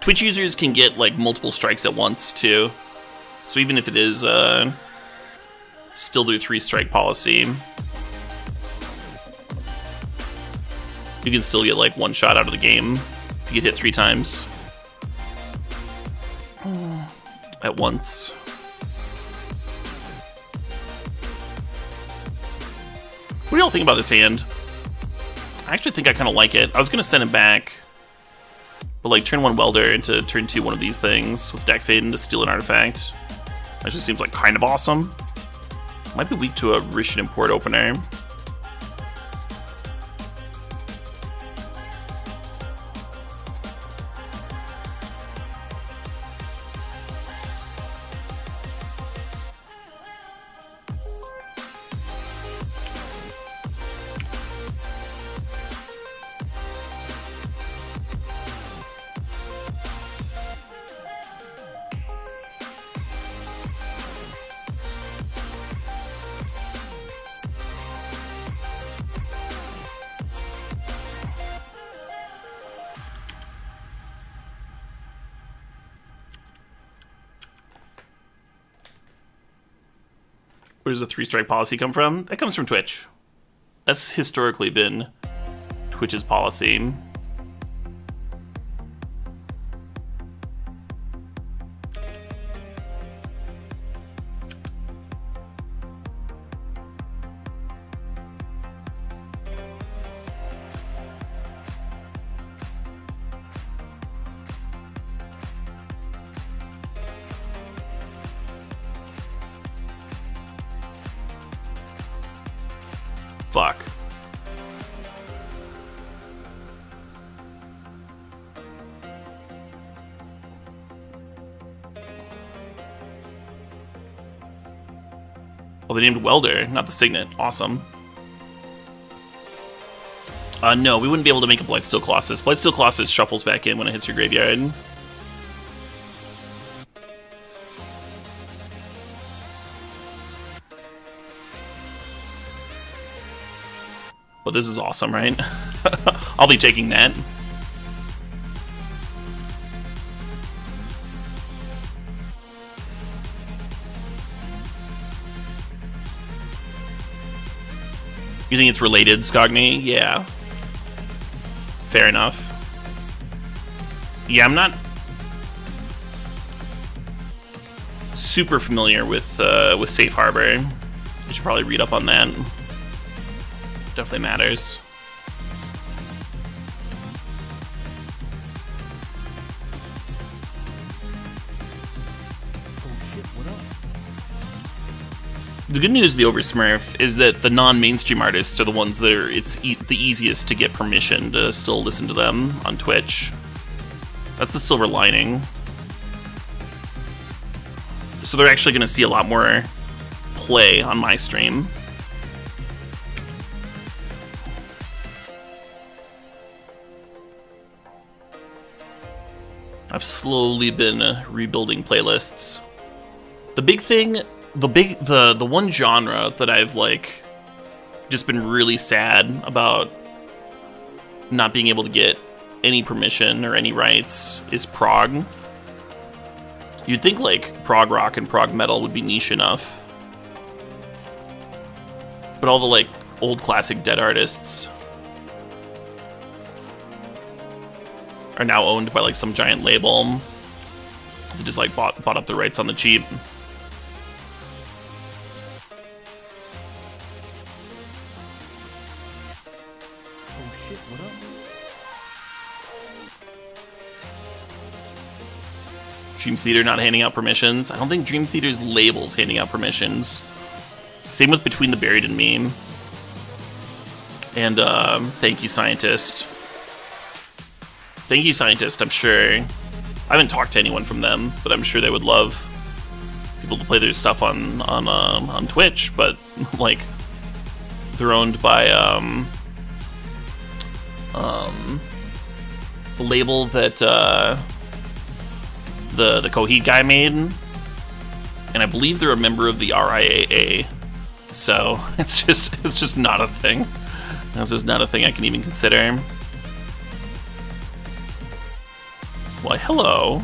Twitch users can get like multiple strikes at once too. So even if it is still do 3 strike policy, you can still get like 1 shot out of the game if you get hit 3 times at once. What do y'all think about this hand? I actually think I kind of like it. I was going to send it back, but like turn 1 Welder into turn 2 one of these things with Deck Fade to steal an artifact. That just seems like kind of awesome. Might be weak to a Rishon Import opener. Where does the 3-strike policy come from? That comes from Twitch. That's historically been Twitch's policy. Fuck. Oh, they named Welder, not the Signet. Awesome. No, we wouldn't be able to make a Blightsteel Colossus. Blightsteel Colossus shuffles back in when it hits your graveyard. But this is awesome, right? I'll be taking that. You think it's related, Skogni? Yeah. Fair enough. Yeah, I'm not super familiar with Safe Harbor. I should probably read up on that. Definitely matters. Oh shit, what up? The good news of the Oversmurf is that the non-mainstream artists are the ones that are the easiest to get permission to still listen to them on Twitch. That's the silver lining. So they're actually going to see a lot more play on my stream. I've slowly been rebuilding playlists. The big thing, the one genre that I've like just been really sad about not being able to get any permission or any rights is prog. You'd think like prog rock and prog metal would be niche enough, but all the like old classic dead artists are now owned by like some giant label. They just like bought up the rights on the cheap. Oh shit, what up? Dream Theater not handing out permissions. I don't think Dream Theater's label's handing out permissions. Same with Between the Buried and Me. And thank you, Scientist. Thank you, Scientist. I'm sure... I haven't talked to anyone from them, but I'm sure they would love people to play their stuff on Twitch, but, like, they're owned by, the label that, the Coheed guy made, and I believe they're a member of the RIAA, so it's just not a thing. This is not a thing I can even consider. Why, hello.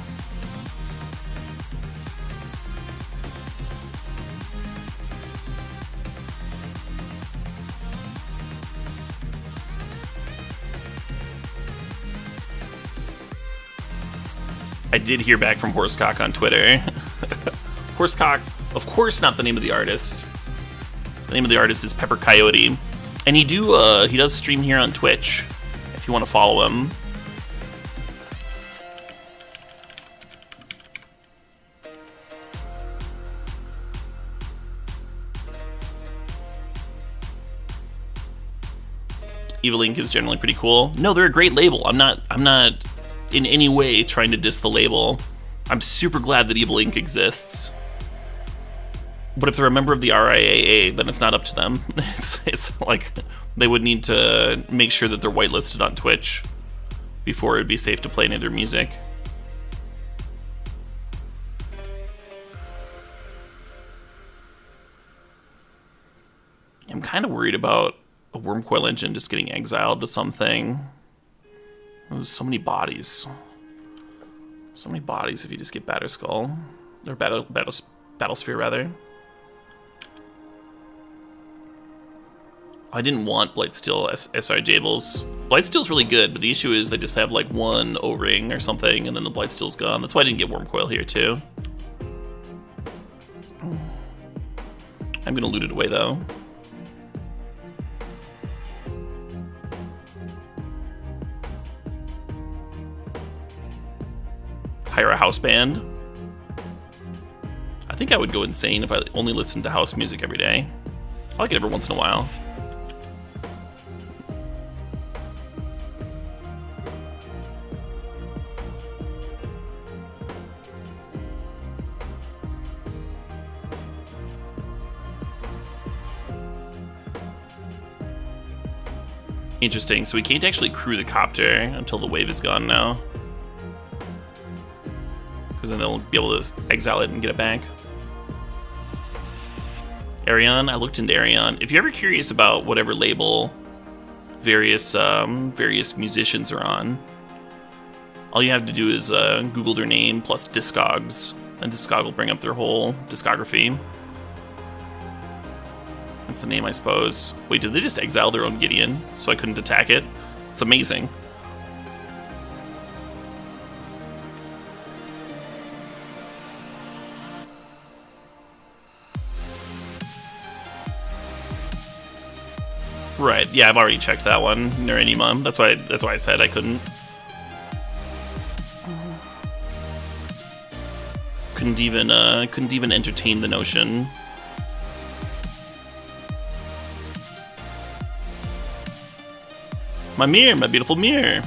I did hear back from Horsecock on Twitter. Horsecock, of course not the name of the artist. The name of the artist is Pepper Coyote. And he does stream here on Twitch, if you want to follow him. Evil Inc. is generally pretty cool. No, they're a great label. I'm not in any way trying to diss the label. I'm super glad that Evil Inc. exists. But if they're a member of the RIAA, then it's not up to them. It's like they would need to make sure that they're whitelisted on Twitch before it'd be safe to play any of their music. I'm kind of worried about a Wormcoil engine just getting exiled to something. There's so many bodies. So many bodies if you just get Batterskull. Or Battlesphere, rather. I didn't want Blightsteel SR Jables. Blightsteel's really good, but the issue is they just have like one O-ring or something, and then the Blightsteel's gone. That's why I didn't get Wormcoil here, too. I'm gonna loot it away, though. Hire a house band. I think I would go insane if I only listened to house music every day. I like it every once in a while. Interesting, so we can't actually crew the copter until the wave is gone now. Because then they'll be able to exile it and get it back. Arion, I looked into Arion. If you're ever curious about whatever label various musicians are on, all you have to do is Google their name plus Discogs, and Discog will bring up their whole discography. That's the name, I suppose. Wait, did they just exile their own Gideon so I couldn't attack it? It's amazing. Right, yeah, I've already checked that one. Neuranima. That's why I said I couldn't. Couldn't even entertain the notion. My mirror, my beautiful mirror.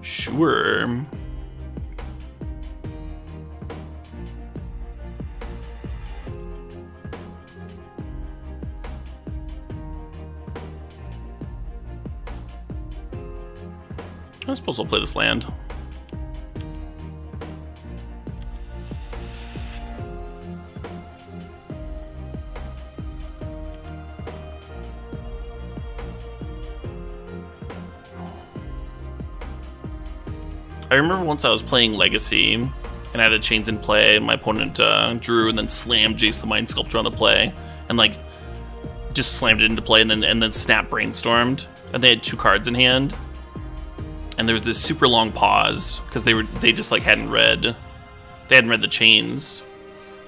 Sure. I suppose I'll play this land. I remember once I was playing Legacy, and I had a Chains in play, and my opponent drew and then slammed Jace the Mind Sculptor on the play, and like just slammed it into play, and then Snap Brainstormed, and they had 2 cards in hand, and there was this super long pause because they just like hadn't read the chains,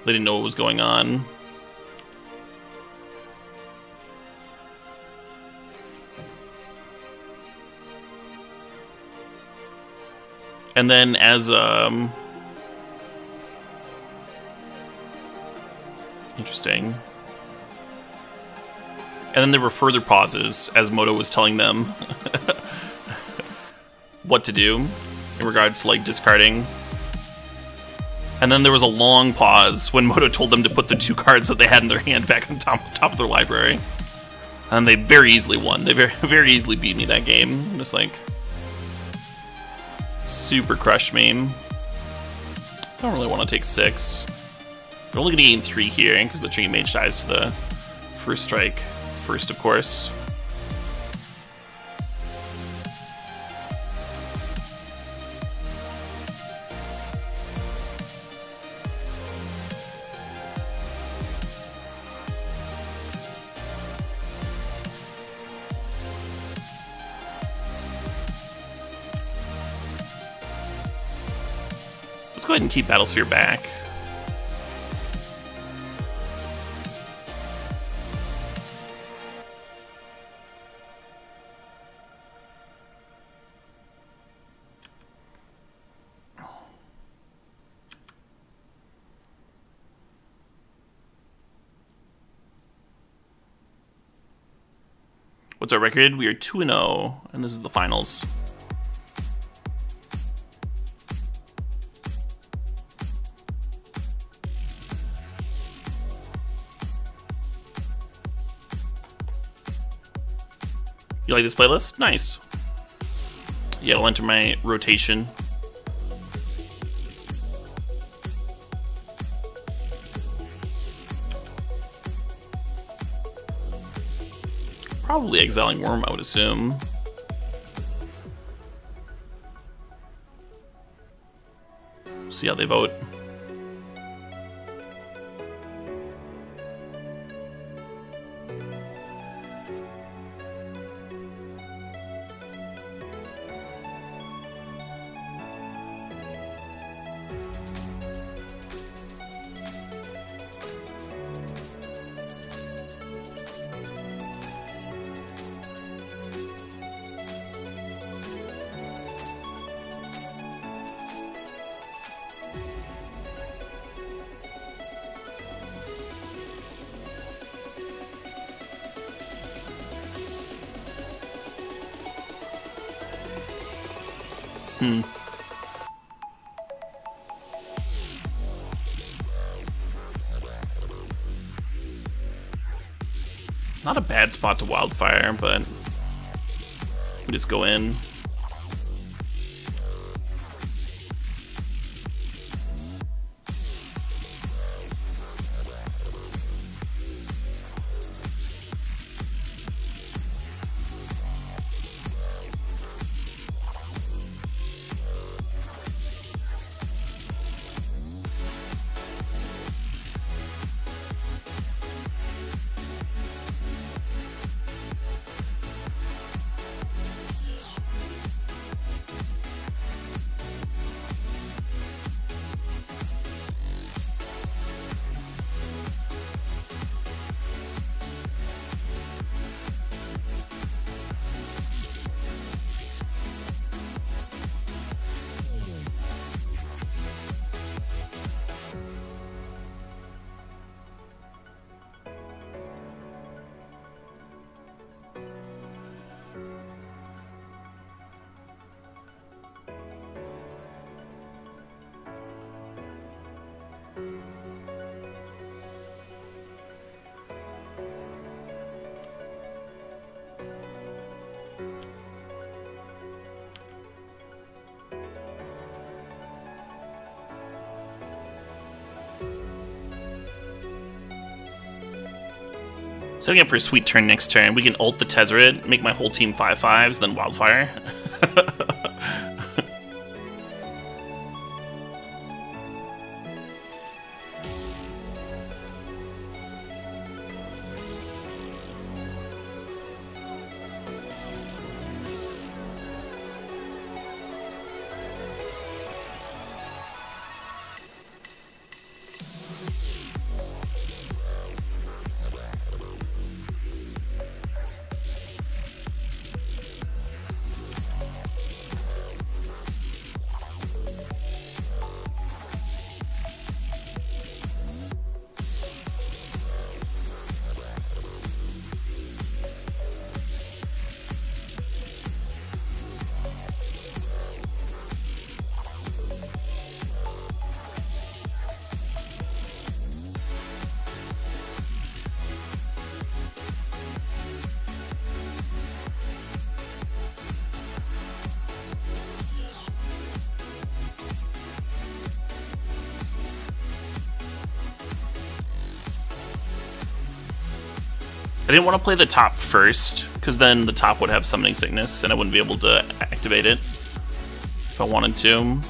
they didn't know what was going on. And then as interesting. And then there were further pauses as Moto was telling them what to do in regards to like discarding. And then there was a long pause when Moto told them to put the 2 cards that they had in their hand back on top of their library. And they very easily won. They very easily beat me that game. Just like super crush me. I don't really want to take 6. They're only going to gain 3 here because the Trinket Mage dies to the first strike first, of course. Let's go ahead and keep Battlesphere back. What's our record? We are 2-0, and this is the finals. You like this playlist? Nice. Yeah, it'll enter my rotation. Probably Exiling Worm, I would assume. See how they vote. Not a bad spot to wildfire, but we just go in. Setting up for a sweet turn next turn. We can ult the Tezzeret, make my whole team 5/5s, then wildfire. I didn't want to play the top first, because then the top would have Summoning Sickness, and I wouldn't be able to activate it if I wanted to.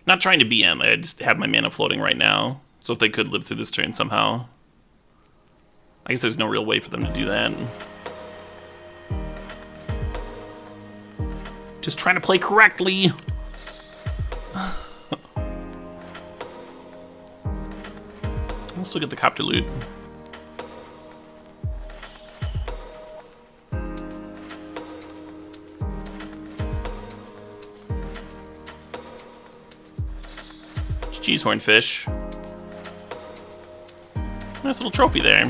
Not trying to BM, I just have my mana floating right now. So if they could live through this turn somehow. I guess there's no real way for them to do that. Just trying to play correctly. I'll still get the copter loot. GG's Hornfish. Nice little trophy there.